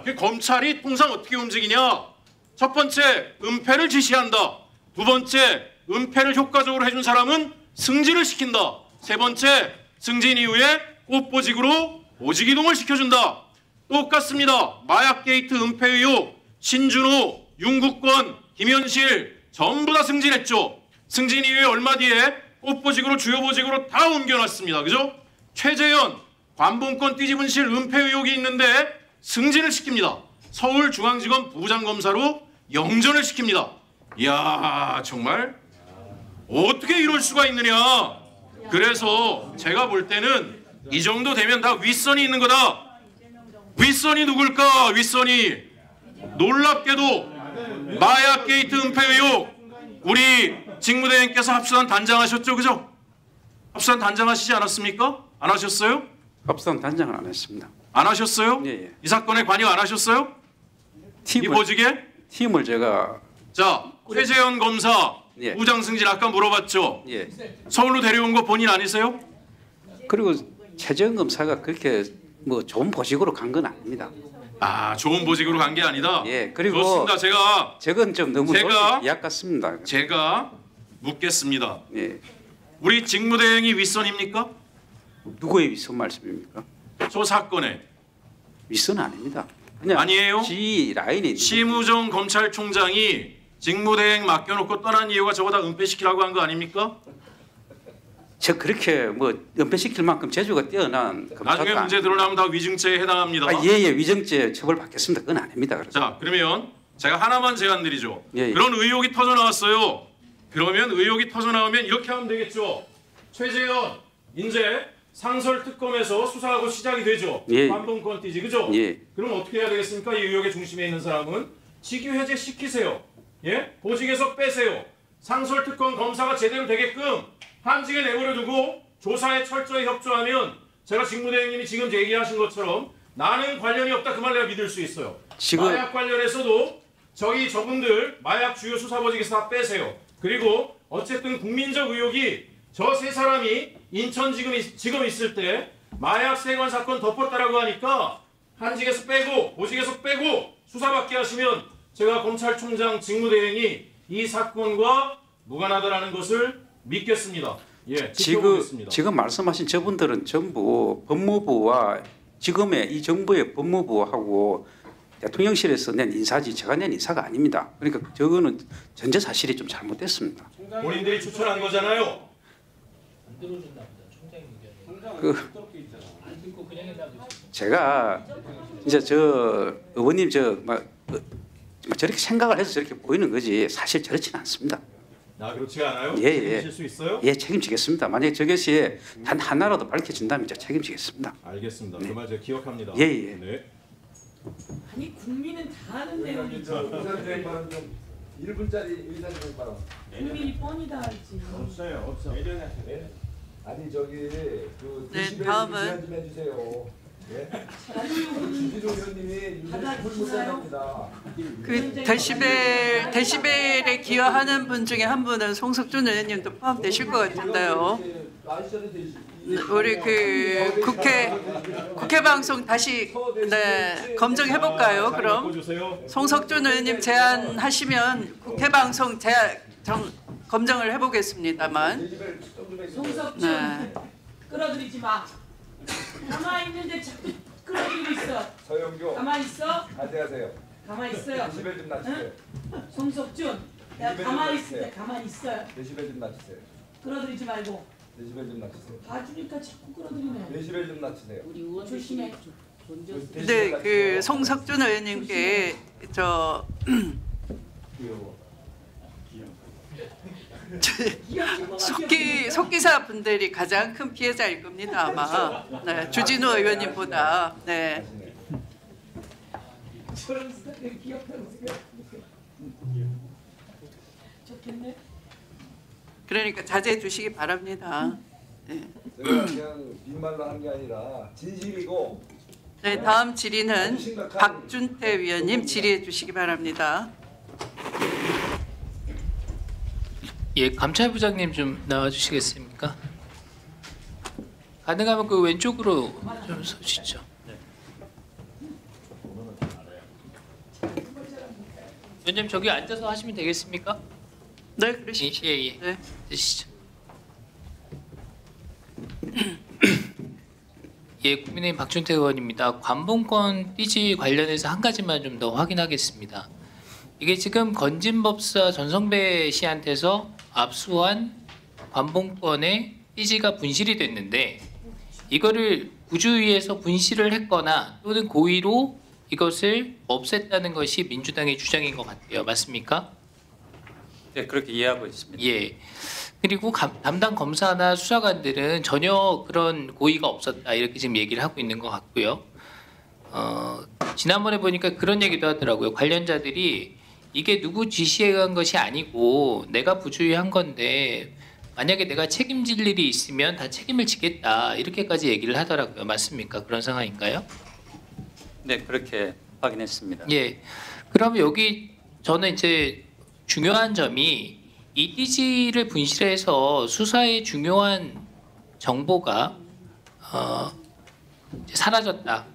그 검찰이 통상 어떻게 움직이냐? 첫 번째, 은폐를 지시한다. 두 번째, 은폐를 효과적으로 해준 사람은 승진을 시킨다. 세 번째, 승진 이후에 꽃보직으로 보직 이동을 시켜준다. 똑같습니다. 마약 게이트 은폐 의혹, 신준호, 윤국권, 김현실 전부 다 승진했죠. 승진 이후에 얼마 뒤에 꽃보직으로 주요 보직으로 다 옮겨놨습니다. 그죠? 최재현 관본권 뒤집은실 은폐 의혹이 있는데 승진을 시킵니다. 서울중앙지검 부장검사로 영전을 시킵니다. 이야 정말 어떻게 이럴 수가 있느냐. 그래서 제가 볼 때는 이 정도 되면 다 윗선이 있는 거다. 윗선이 누굴까? 윗선이 놀랍게도 마약 게이트 은폐 의혹 우리 직무대행께서 합수단 단장하셨죠, 그죠? 합수단 단장하시지 않았습니까? 안 하셨어요? 합수단 단장은 안 했습니다. 안 하셨어요? 예. 이 사건에 관여 안 하셨어요? 이 보직에? 팀을 제가 자 최재현 검사 예. 부장 승진 아까 물어봤죠? 예. 서울로 데려온 거 본인 아니세요? 그리고 최재현 검사가 그렇게 뭐 좋은 보직으로 간 건 아닙니다. 좋은 보직으로 간 게 아니다. 예. 그리고 그렇습니다. 저건 좀 너무 이약 같습니다. 제가 묻겠습니다. 예. 우리 직무대행이 윗선입니까? 누구의 윗선 말씀입니까? 저 사건에 윗선 아닙니다. 그냥 아니에요? G 라인이 심우정 검찰총장이 직무대행 맡겨놓고 떠난 이유가 저거 다 은폐시키라고 한 거 아닙니까? 저 그렇게 뭐 은폐시킬 만큼 재주가 뛰어난 검사도 나중에 문제 드러나면 다 위증죄에 해당합니다. 예예 위증죄 처벌 받겠습니다. 그건 아닙니다. 그래서. 자 그러면 제가 하나만 제안드리죠. 예. 그런 의혹이 터져 나왔어요. 그러면 의혹이 터져 나오면 이렇게 하면 되겠죠. 최재현 이제 상설 특검에서 수사하고 시작이 되죠. 예. 관본권 띠지 그죠? 예. 그럼 어떻게 해야 되겠습니까? 이 의혹의 중심에 있는 사람은 직위 해제 시키세요. 예? 보직에서 빼세요. 상설 특검 검사가 제대로 되게끔 한직에 내버려두고 조사에 철저히 협조하면 제가 직무대행님이 지금 얘기하신 것처럼 나는 관련이 없다 그 말 내가 믿을 수 있어요. 지금 마약 관련해서도 저분들 마약 주요 수사보직에서 다 빼세요. 그리고 어쨌든 국민적 의혹이 저 세 사람이 인천지검 있을 때 마약 세관 사건 덮었다라고 하니까 한직에서 빼고 보직에서 빼고 수사받게 하시면 제가 검찰총장 직무대행이 이 사건과 무관하다라는 것을 믿겠습니다. 예, 지금 말씀하신 저분들은 전부 법무부와 지금의 이 정부의 법무부하고 대통령실에서 낸 인사지 제가 낸 인사가 아닙니다. 그러니까 저거는 전제 사실이 좀 잘못됐습니다. 본인들이 추천한 거잖아요. 제가 이제 저 의원님 저렇게 생각을 해서 저렇게 보이는 거지 사실 저렇지는 않습니다. 그렇지가 않아요? 예. 책임질 수 있어요? 예, 책임지겠습니다. 만약에 저것이 단 하나라도 밝혀진다면 제가 책임지겠습니다. 알겠습니다. 네. 그 말 제가 기억합니다. 예. 네. 아니 국민은 다 아는 내용이죠. 1분짜리 의사진행 바람. 국민이 뻔히 다 알지. 없어요. 아니 저기 그 네, 데시벨 다음은 좀 해주세요. 예? 주진우 의원님이 불못합니다. 그 데시벨에 기여하는 분 중에 한 분은 송석준 의원님도 포함되실 것 같은데요. 우리 그 국회 방송 다시 검증해 볼까요? 그럼 송석준 의원님 제안하시면 국회 방송 검증을 해보겠습니다만. 송석준 끌어들이지 마. 가만히 있는데 자꾸 끌어들이고 있어. 서영교. 가만히 있어. 자제하세요. 가만히 있어요. 데시벨 좀 낮추세요. 응? 송석준. 내가 가만히 있을 때 가만히 있어요. 데시벨 좀 낮추세요. 끌어들이지 말고. 데시벨 좀 낮추세요. 다 주니까 자꾸 끌어들이네. 데시벨 좀 낮추세요. 우리 의원 조심해. 네, 그 송석준 의원님께 저 속기사 분들이 가장 큰 피해자일 겁니다 아마. 네, 주진우 의원님보다. 네. 좋겠네. 그러니까 자제해 주시기 바랍니다. 네. 제가 그냥 빈말로 한 게 아니라 진심이고. 네, 다음 질의는 박준태 위원님 질의해 주시기 바랍니다. 예, 감찰부장님 좀 나와주시겠습니까? 가능하면 그 왼쪽으로 좀 서주시죠. 위원님 저기 앉아서 하시면 되겠습니까? 네, 그러시죠. 예. 네. 드시죠. 예, 국민의힘 박준태 의원입니다. 관봉권 띠지 관련해서 한 가지만 좀 더 확인하겠습니다. 이게 지금 건진법사 전성배 씨한테서 압수한 관봉권의 띠지가 분실이 됐는데 이거를 구주위에서 분실을 했거나 또는 고의로 이것을 없앴다는 것이 민주당의 주장인 것 같아요. 맞습니까? 네, 그렇게 이해하고 있습니다. 예. 그리고 담당 검사나 수사관들은 전혀 그런 고의가 없었다 이렇게 지금 얘기를 하고 있는 것 같고요. 지난번에 보니까 그런 얘기도 하더라고요. 관련자들이 이게 누구 지시에 의한 것이 아니고 내가 부주의한 건데 만약에 내가 책임질 일이 있으면 다 책임을 지겠다 이렇게까지 얘기를 하더라고요. 맞습니까? 그런 상황인가요? 네, 그렇게 확인했습니다. 예. 그럼 여기 저는 이제 중요한 점이 이 띠지를 분실해서 수사에 중요한 정보가 이제 사라졌다.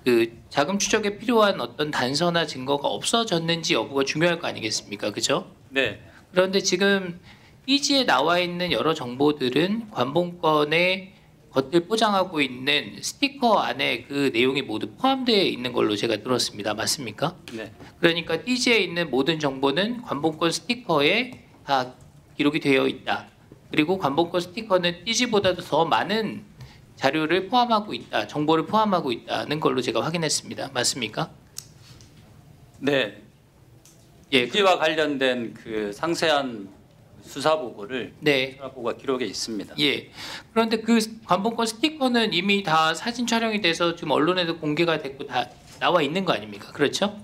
그 자금 추적에 필요한 어떤 단서나 증거가 없어졌는지 여부가 중요할 거 아니겠습니까? 그죠? 네. 그런데 지금 띠지에 나와 있는 여러 정보들은 관봉권의 겉을 포장하고 있는 스티커 안에 그 내용이 모두 포함되어 있는 걸로 제가 들었습니다. 맞습니까? 네. 그러니까 띠지에 있는 모든 정보는 관봉권 스티커에 다 기록이 되어 있다. 그리고 관봉권 스티커는 띠지보다도 더 많은 자료를 포함하고 있다. 정보를 포함하고 있다는 걸로 제가 확인했습니다. 맞습니까? 네. 예. 띠지와 관련된 그 상세한 수사 보고를 네. 수사 보고가 기록에 있습니다. 예. 그런데 그 관봉권 스티커는 이미 다 사진 촬영이 돼서 지금 언론에도 공개가 됐고 다 나와 있는 거 아닙니까? 그렇죠?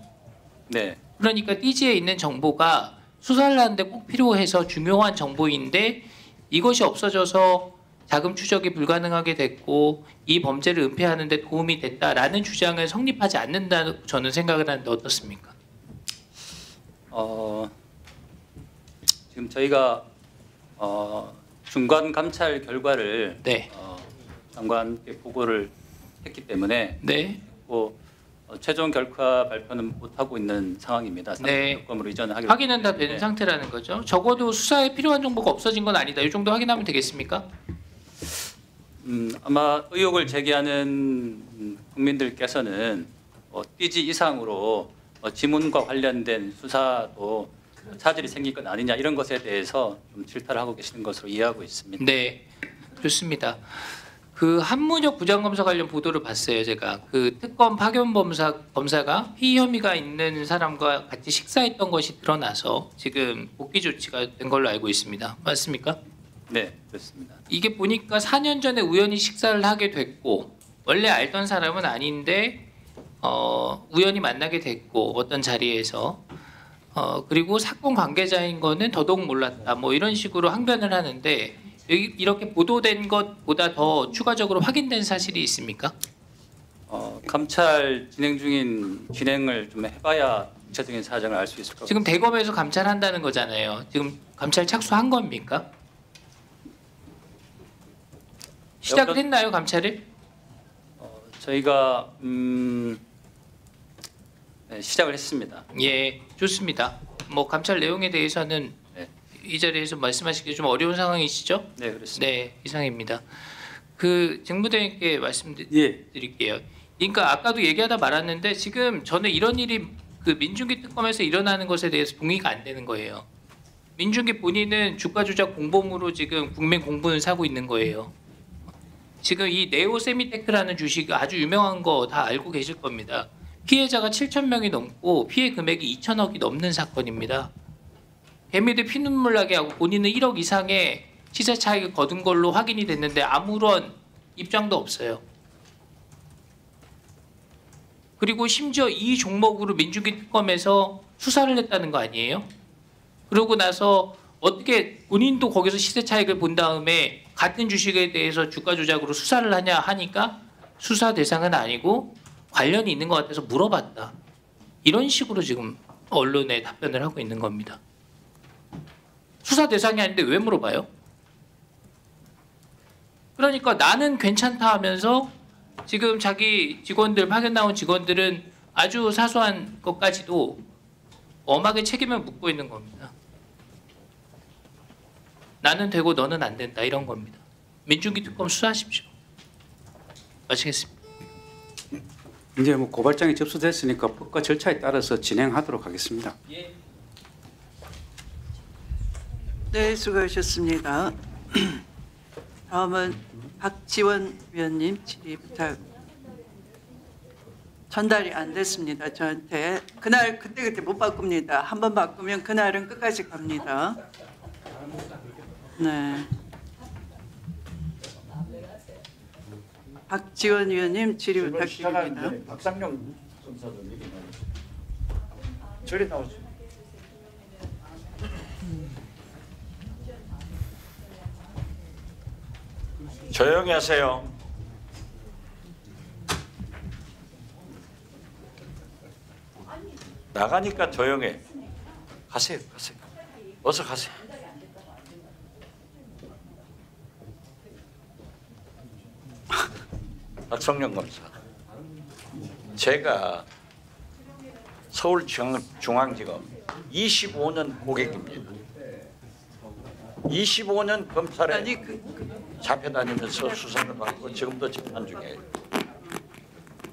네. 그러니까 띠지에 있는 정보가 수사를 하는데 꼭 필요해서 중요한 정보인데 이것이 없어져서 자금 추적이 불가능하게 됐고 이 범죄를 은폐하는 데 도움이 됐다라는 주장은 성립하지 않는다고 저는 생각을 하는데 어떻습니까? 지금 저희가 중간 감찰 결과를 네. 장관께 보고를 했기 때문에 네. 최종 결과 발표는 못 하고 있는 상황입니다. 네. 상권으로 이전하기로 확인은 다 되는 상태라는 거죠. 적어도 수사에 필요한 정보가 없어진 건 아니다. 이 정도 확인하면 되겠습니까? 아마 의혹을 제기하는 국민들께서는 띠지 이상으로 지문과 관련된 수사도 차질이 생길 건 아니냐 이런 것에 대해서 좀 질타를 하고 계시는 것으로 이해하고 있습니다. 네, 좋습니다. 그 한문혁 부장검사 관련 보도를 봤어요. 제가 그 특검 파견 검사가 피의 혐의가 있는 사람과 같이 식사했던 것이 드러나서 지금 복귀 조치가 된 걸로 알고 있습니다. 맞습니까? 네, 그렇습니다. 이게 보니까 4년 전에 우연히 식사를 하게 됐고 원래 알던 사람은 아닌데 우연히 만나게 됐고 어떤 자리에서 그리고 사건 관계자인 거는 더더욱 몰랐다. 뭐 이런 식으로 항변을 하는데 이렇게 보도된 것보다 더 추가적으로 확인된 사실이 있습니까? 감찰 진행을 좀 해봐야 구체적인 사정을 알 수 있을 것 같습니다. 지금 대검에서 감찰한다는 거잖아요. 지금 감찰 착수한 겁니까? 시작을 했나요, 감찰을? 저희가 네, 시작을 했습니다. 예, 좋습니다. 뭐 감찰 내용에 대해서는 이 자리에서 말씀하시기 좀 어려운 상황이시죠? 네, 그렇습니다. 네, 이상입니다. 그 직무대행께 말씀드릴게요. 그러니까 아까도 얘기하다 말았는데 지금 저는 이런 일이 그 민중기 특검에서 일어나는 것에 대해서 동의가 안 되는 거예요. 민중기 본인은 주가 조작 공범으로 지금 국민 공분을 사고 있는 거예요. 지금 이 네오세미테크라는 주식 아주 유명한 거 다 알고 계실 겁니다. 피해자가 7,000명이 넘고 피해 금액이 2천억이 넘는 사건입니다. 개미들 피눈물 나게 하고 본인은 1억 이상의 시세 차익을 거둔 걸로 확인이 됐는데 아무런 입장도 없어요. 그리고 심지어 이 종목으로 민중기 특검에서 수사를 했다는 거 아니에요? 그러고 나서 어떻게 본인도 거기서 시세 차익을 본 다음에 같은 주식에 대해서 주가 조작으로 수사를 하냐 하니까 수사 대상은 아니고 관련이 있는 것 같아서 물어봤다. 이런 식으로 지금 언론에 답변을 하고 있는 겁니다. 수사 대상이 아닌데 왜 물어봐요? 그러니까 나는 괜찮다 하면서 지금 자기 직원들 파견 나온 직원들은 아주 사소한 것까지도 엄하게 책임을 묻고 있는 겁니다. 나는 되고 너는 안 된다 이런 겁니다. 민중기 특검 수사하십시오. 마치겠습니다. 이제 뭐 고발장이 접수됐으니까 법과 절차에 따라서 진행하도록 하겠습니다. 네, 수고하셨습니다. 다음은 박지원 위원님 질의 부탁. 전달이 안 됐습니다. 저한테 그날 그때 못 바꿉니다. 한번 바꾸면 그날은 끝까지 갑니다. 네. 박지원 위원님 질의 부탁드립니다. 박상용 검사도 얘기 나오죠. 저리 나오죠. 조용히 하세요. 나가니까 조용해. 가세요, 가세요. 어서 가세요. 박성령 검사, 제가 서울중앙지검 25년 고객입니다. 25년 검찰에 잡혀다니면서 수사를 받고 지금도 재판 중이에요.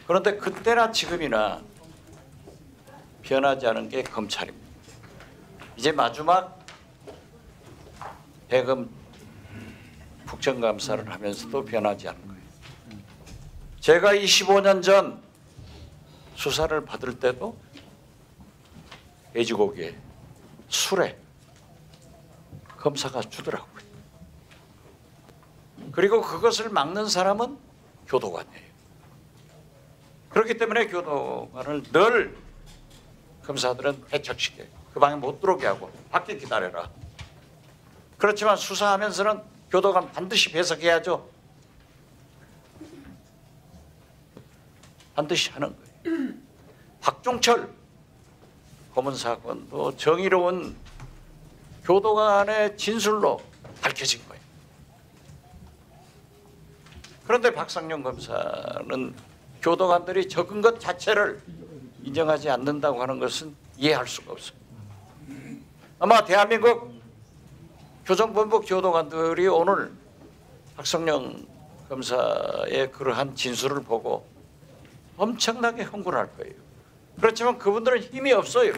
그런데 그때나 지금이나 변하지 않은 게 검찰입니다. 이제 마지막 대검 국정감사를 하면서도 변하지 않은 거예요. 제가 25년 전 수사를 받을 때도 돼지고기에 술에 검사가 주더라고요. 그리고 그것을 막는 사람은 교도관이에요. 그렇기 때문에 교도관을 늘 검사들은 배척시켜요. 그 방에 못 들어오게 하고 밖에 기다려라. 그렇지만 수사하면서는 교도관 반드시 배석해야죠. 반드시 하는 거예요. 박종철 고문 사건도 정의로운 교도관의 진술로 밝혀진 거예요. 그런데 박상용 검사는 교도관들이 적은 것 자체를 인정하지 않는다고 하는 것은 이해할 수가 없어요. 아마 대한민국 교정본부 교도관들이 오늘 박성령 검사의 그러한 진술을 보고 엄청나게 흥분할 거예요. 그렇지만 그분들은 힘이 없어요.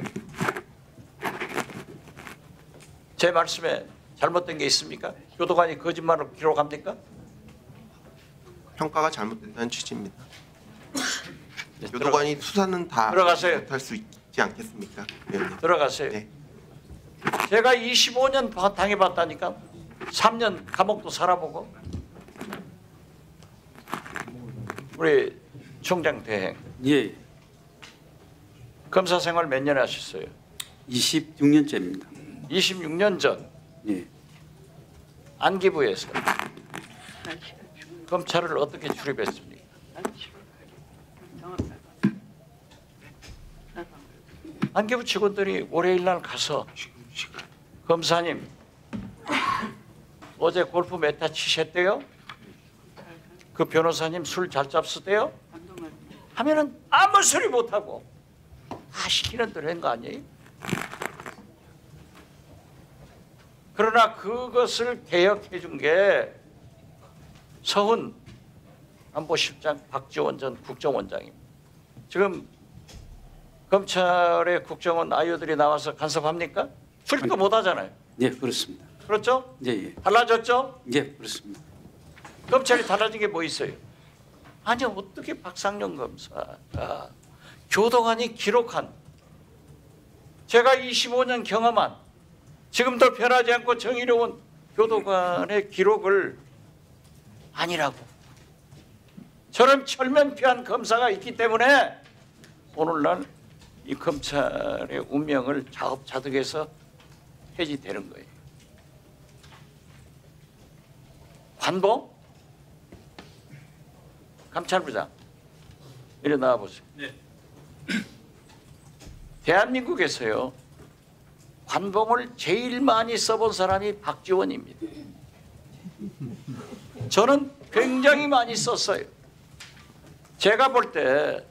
제 말씀에 잘못된 게 있습니까? 교도관이 거짓말을 기록합니까? 평가가 잘못된다는 취지입니다. 교도관이 수사는 다 들어가세요. 못할 수 있지 않겠습니까? 위원님. 들어가세요. 네. 제가 25년 당해봤다니까. 3년 감옥도 살아보고. 우리 총장 대행. 예. 검사 생활 몇 년 하셨어요? 26년째입니다. 26년 전. 예. 안기부에서 검찰을 어떻게 출입했습니까? 안기부 직원들이 월요일 날 가서 검사님 어제 골프 몇 타 치셨대요? 그 변호사님 술 잘 잡수대요? 하면은 아무 소리 못하고 다 시키는 대로 한 거 아니에요? 그러나 그것을 개혁해 준 게 서훈 안보실장 박지원 전 국정원장입니다. 지금 검찰의 국정원 아이들이 나와서 간섭합니까? 출입도 못 하잖아요. 예, 그렇습니다. 그렇죠? 예, 예. 달라졌죠? 예, 그렇습니다. 검찰이 달라진 게 뭐 있어요? 아니 어떻게 박상용 검사가 교도관이 기록한 제가 25년 경험한 지금도 변하지 않고 정의로운 교도관의 기록을 아니라고 저런 철면피한 검사가 있기 때문에 오늘날 이 검찰의 운명을 자업자득해서 해지되는 거예요. 관봉? 감찰부장 이리 나와보세요. 네. 대한민국에서요 관봉을 제일 많이 써본 사람이 박지원입니다. 저는 굉장히 많이 썼어요. 제가 볼 때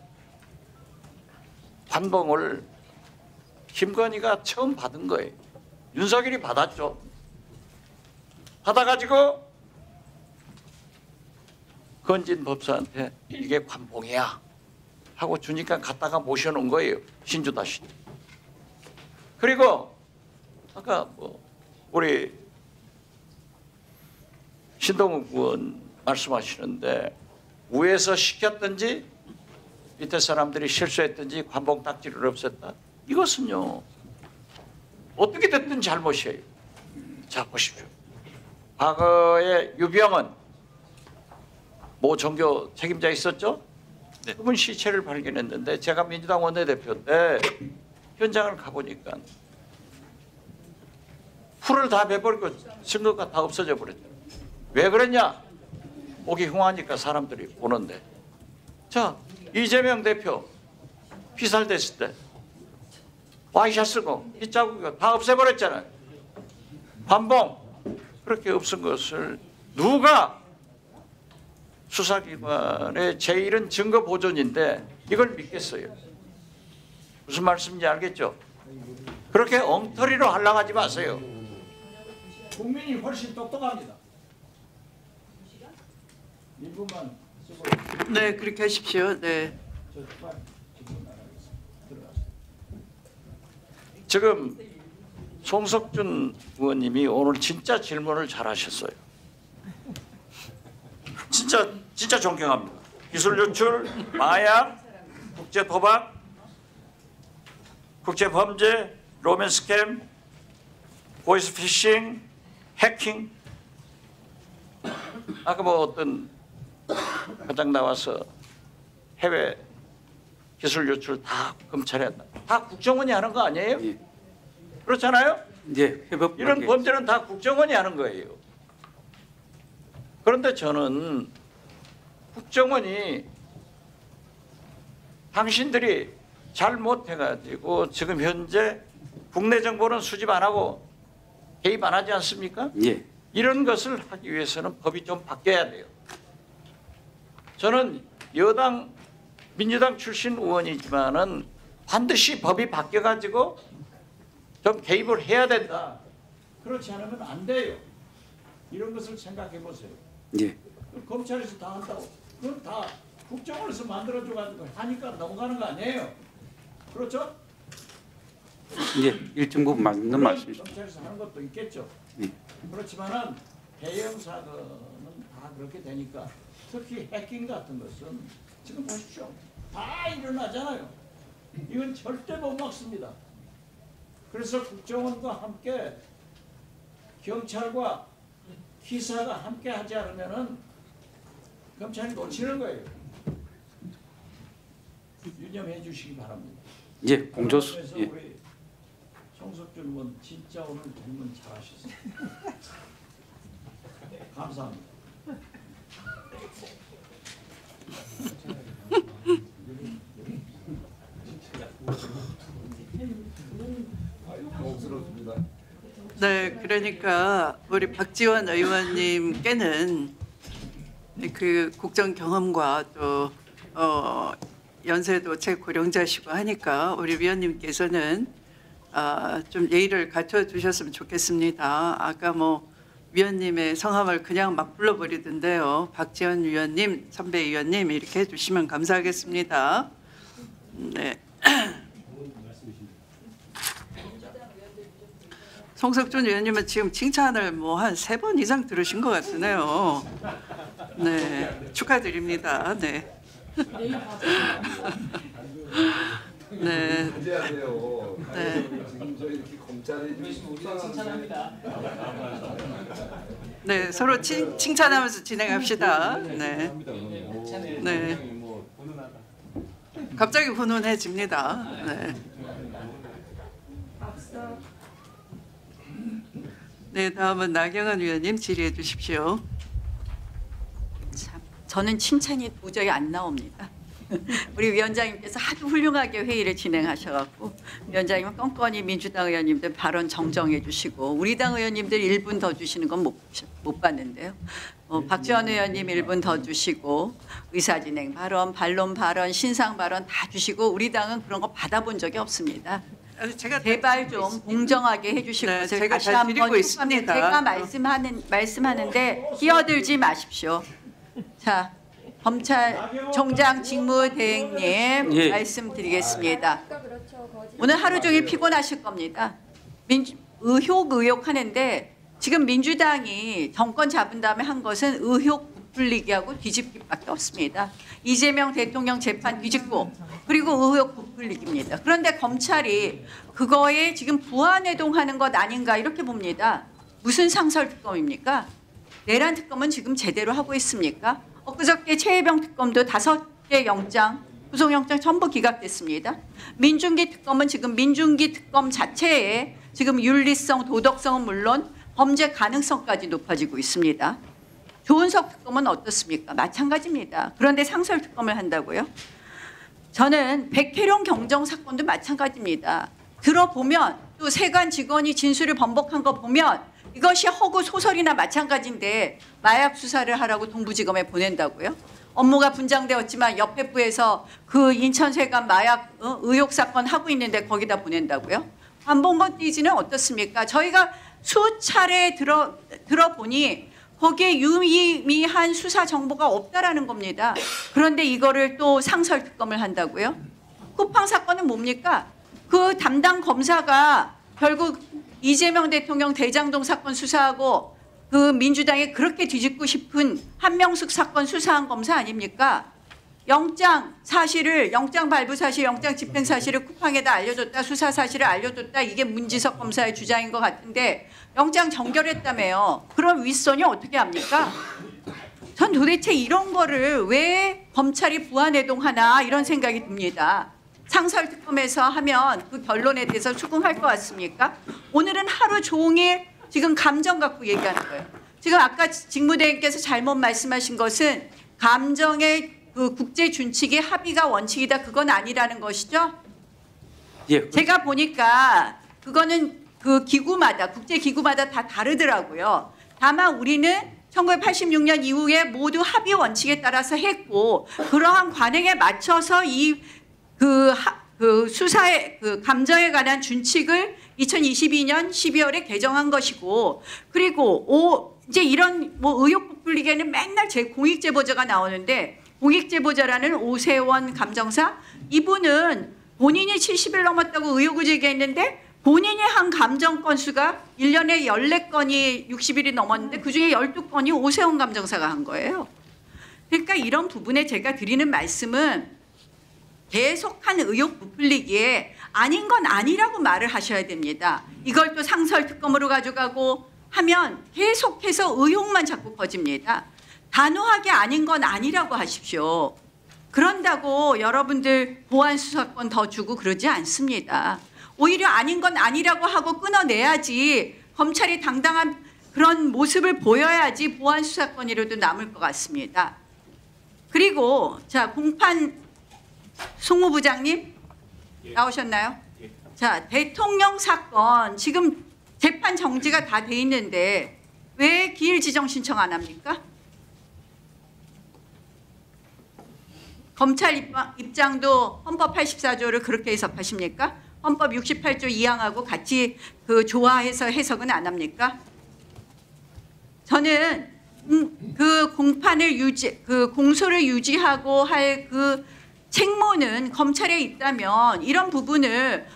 관봉을 김건희가 처음 받은 거예요. 윤석열이 받았죠. 받아가지고 건진 법사한테 이게 관봉이야 하고 주니까 갖다가 모셔놓은 거예요. 신주다 씨. 그리고 아까 뭐 우리 신동욱 의원 말씀하시는데 위에서 시켰든지 밑에 사람들이 실수했든지 관봉 딱지를 없앴다. 이것은요 어떻게 됐든 잘못이에요. 자 보십시오. 과거에 유병헌 모 종교 책임자 있었죠? 네. 그분 시체를 발견했는데 제가 민주당 원내대표 때 현장을 가보니까 풀을 다 베버리고 증거가 다 없어져 버렸죠. 왜 그랬냐? 보기 흉하니까 사람들이 보는데. 자 이재명 대표 피살됐을 때 와이샷 쓰고 빗자국 다 없애버렸잖아요. 관봉 그렇게 없은 것을 누가 수사기관의 제1은 증거 보존인데 이걸 믿겠어요? 무슨 말씀인지 알겠죠? 그렇게 엉터리로 하려고 마세요. 국민이 훨씬 똑똑합니다. 1분만 쓰고. 네, 그렇게 하십시오. 네. 지금 송석준 의원님이 오늘 진짜 질문을 잘하셨어요. 진짜 존경합니다. 기술 유출, 마약, 국제 도박, 국제 범죄, 로맨스 스캠, 보이스 피싱, 해킹. 아까 뭐 어떤 과장 나와서 해외 기술 유출 다 검찰에 한다. 다 국정원이 하는 거 아니에요? 예. 그렇잖아요? 예, 회법 이런 범죄는 다 국정원이 하는 거예요. 그런데 저는 국정원이 당신들이 잘못해가지고 지금 현재 국내 정보는 수집 안 하고 개입 안 하지 않습니까? 예. 이런 것을 하기 위해서는 법이 좀 바뀌어야 돼요. 저는 여당 민주당 출신 의원이지만은 반드시 법이 바뀌어가지고 좀 개입을 해야 된다. 그렇지 않으면 안 돼요. 이런 것을 생각해 보세요. 예. 검찰에서 다 한다고. 그건 다 국정원에서 만들어줘가지고 하니까 넘어가는 거 아니에요. 그렇죠? 예, 일정 부분 맞는 말씀이죠. 검찰에서 하는 것도 있겠죠. 예. 그렇지만은 대형 사건은 다 그렇게 되니까 특히 해킹 같은 것은 지금 보십시오. 다 일어나잖아요. 이건 절대 못 막습니다. 그래서 국정원과 함께 경찰과 기사가 함께 하지 않으면은 검찰이 놓치는 거예요. 유념해 주시기 바랍니다. 예, 공조수. 그래서 예. 우리 송석준 의원 진짜 오늘 질문 잘하셨어요. 감사합니다. 네, 그러니까 우리 박지원 의원님께는 그 국정 경험과 또 연세도 최고령자시고 하니까 우리 위원님께서는 좀 예의를 갖춰 주셨으면 좋겠습니다. 아까 뭐 위원님의 성함을 그냥 막 불러버리던데요. 박지원 위원님, 선배 위원님 이렇게 해주시면 감사하겠습니다. 네. 송석준 의원님은 지금 칭찬을 뭐 한 3번 이상 들으신 것 같으네요. 네, 축하드립니다. 네. 네. 문제하세요. 네. 지금 저 이렇게 검찰이 칭찬합니다. 네, 서로 칭찬하면서 진행합시다. 네. 네. 갑자기 훈훈해집니다. 네. 네, 다음은 나경원 위원님 질의해 주십시오. 참, 저는 칭찬이 도저히 안 나옵니다. 우리 위원장님께서 하도 훌륭하게 회의를 진행하셔갖고 위원장님은 껌껌이 민주당 의원님들 발언 정정해 주시고 우리 당 의원님들 1분 더 주시는 건 못 봤는데요. 박지원 의원님 1분 더 주시고 의사진행 발언, 반론 발언, 신상 발언 다 주시고 우리 당은 그런 거 받아본 적이 없습니다. 제발 좀 공정하게 해주실 것을 제가 다시 다 한번 드리고 있습니다. 제가 말씀하는데 끼어들지 마십시오. 자, 검찰총장 직무대행님 예. 말씀드리겠습니다. 오늘 하루 종일 피곤하실 겁니다. 의혹 하는데 지금 민주당이 정권 잡은 다음에 한 것은 의혹 부풀리기하고 뒤집기밖에 없습니다. 이재명 대통령 재판 뒤집고 그리고 의혹 부풀리기입니다. 그런데 검찰이 그거에 지금 부안해동하는 것 아닌가 이렇게 봅니다. 무슨 상설특검입니까? 내란 특검은 지금 제대로 하고 있습니까? 엊그저께 최혜병 특검도 5개 영장, 구속영장 전부 기각됐습니다. 민중기 특검은 지금 민중기 특검 자체에 지금 윤리성, 도덕성은 물론 범죄 가능성까지 높아지고 있습니다. 조은석 특검은 어떻습니까? 마찬가지입니다. 그런데 상설 특검을 한다고요? 저는 백혜룡 경정 사건도 마찬가지입니다. 들어보면 또 세관 직원이 진술을 번복한 거 보면 이것이 허구 소설이나 마찬가지인데 마약 수사를 하라고 동부지검에 보낸다고요? 업무가 분장되었지만 옆에 부에서 그 인천세관 마약 의혹 사건 하고 있는데 거기다 보낸다고요? 관봉건 띠지는 어떻습니까? 저희가 수차례 들어보니 거기에 유의미한 수사 정보가 없다라는 겁니다. 그런데 이거를 또 상설 특검을 한다고요? 쿠팡 사건은 뭡니까? 그 담당 검사가 결국 이재명 대통령 대장동 사건 수사하고 그 민주당에 그렇게 뒤집고 싶은 한명숙 사건 수사한 검사 아닙니까? 영장 사실을, 영장 발부 사실, 영장 집행 사실을 쿠팡에다 알려줬다, 수사 사실을 알려줬다, 이게 문지석 검사의 주장인 것 같은데 영장 정결했다며요. 그럼 윗선이 어떻게 합니까? 전 도대체 이런 거를 왜 검찰이 부안해동하나 이런 생각이 듭니다. 상설특검에서 하면 그 결론에 대해서 수긍할 것 같습니까? 오늘은 하루 종일 지금 감정 갖고 얘기하는 거예요. 지금 아까 직무대행께서 잘못 말씀하신 것은 감정의 그 국제 준칙의 합의가 원칙이다. 그건 아니라는 것이죠. 예. 제가 보니까 그거는 그 기구마다 국제 기구마다 다 다르더라고요. 다만 우리는 1986년 이후에 모두 합의 원칙에 따라서 했고 그러한 관행에 맞춰서 그 수사의 그 감정에 관한 준칙을 2022년 12월에 개정한 것이고 그리고 이제 이런 뭐 의혹 부풀리기에는 맨날 공익 제보자가 나오는데 공익 제보자라는 오세원 감정사 이분은 본인이 70일 넘었다고 의혹을 제기했는데 본인이 한 감정 건수가 1년에 14건이 60일이 넘었는데 그중에 12건이 오세원 감정사가 한 거예요. 그러니까 이런 부분에 제가 드리는 말씀은 계속한 의혹 부풀리기에 아닌 건 아니라고 말을 하셔야 됩니다. 이걸 또 상설 특검으로 가져가고 하면 계속해서 의혹만 자꾸 퍼집니다. 단호하게 아닌 건 아니라고 하십시오. 그런다고 여러분들 보안 수사권 더 주고 그러지 않습니다. 오히려 아닌 건 아니라고 하고 끊어내야지 검찰이 당당한 그런 모습을 보여야지 보안 수사권이라도 남을 것 같습니다. 그리고 자 공판 송무부장님 나오셨나요? 자 대통령 사건 지금 재판 정지가 다 돼 있는데 왜 기일 지정 신청 안 합니까? 검찰 입장도 헌법 84조를 그렇게 해석하십니까? 헌법 68조 2항하고 같이 그 조화해서 해석은 안 합니까? 저는 그 공판을 그 공소를 유지하고 할 그 책무는 검찰에 있다면 이런 부분을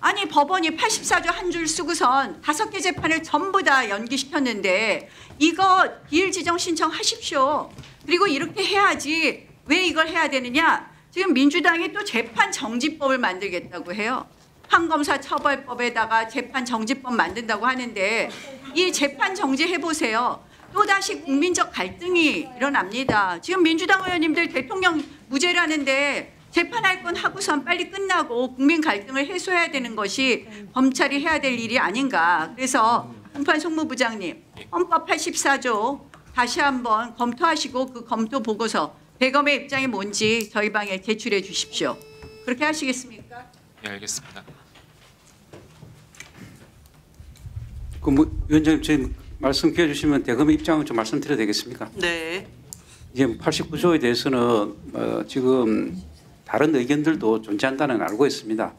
아니 법원이 84조 한 줄 쓰고선 5개 재판을 전부 다 연기시켰는데 이거 기일 지정 신청하십시오. 그리고 이렇게 해야지 왜 이걸 해야 되느냐. 지금 민주당이 또 재판 정지법을 만들겠다고 해요. 판검사 처벌법에다가 재판 정지법 만든다고 하는데 이 재판 정지해보세요. 또다시 국민적 갈등이 일어납니다. 지금 민주당 의원님들 대통령 무죄라는데 재판할 건 하고선 빨리 끝나고 국민 갈등을 해소해야 되는 것이 검찰이 해야 될 일이 아닌가. 그래서 홍판 송무부장님 헌법 84조 다시 한번 검토하시고 그 검토 보고서 대검의 입장이 뭔지 저희 방에 제출해 주십시오. 그렇게 하시겠습니까? 예, 알겠습니다. 위원장님 지금 말씀 기회 주시면 대검의 입장을 좀 말씀드려도 되겠습니까? 네. 이제 89조에 대해서는 지금 다른 의견들도 존재한다는 걸 알고 있습니다.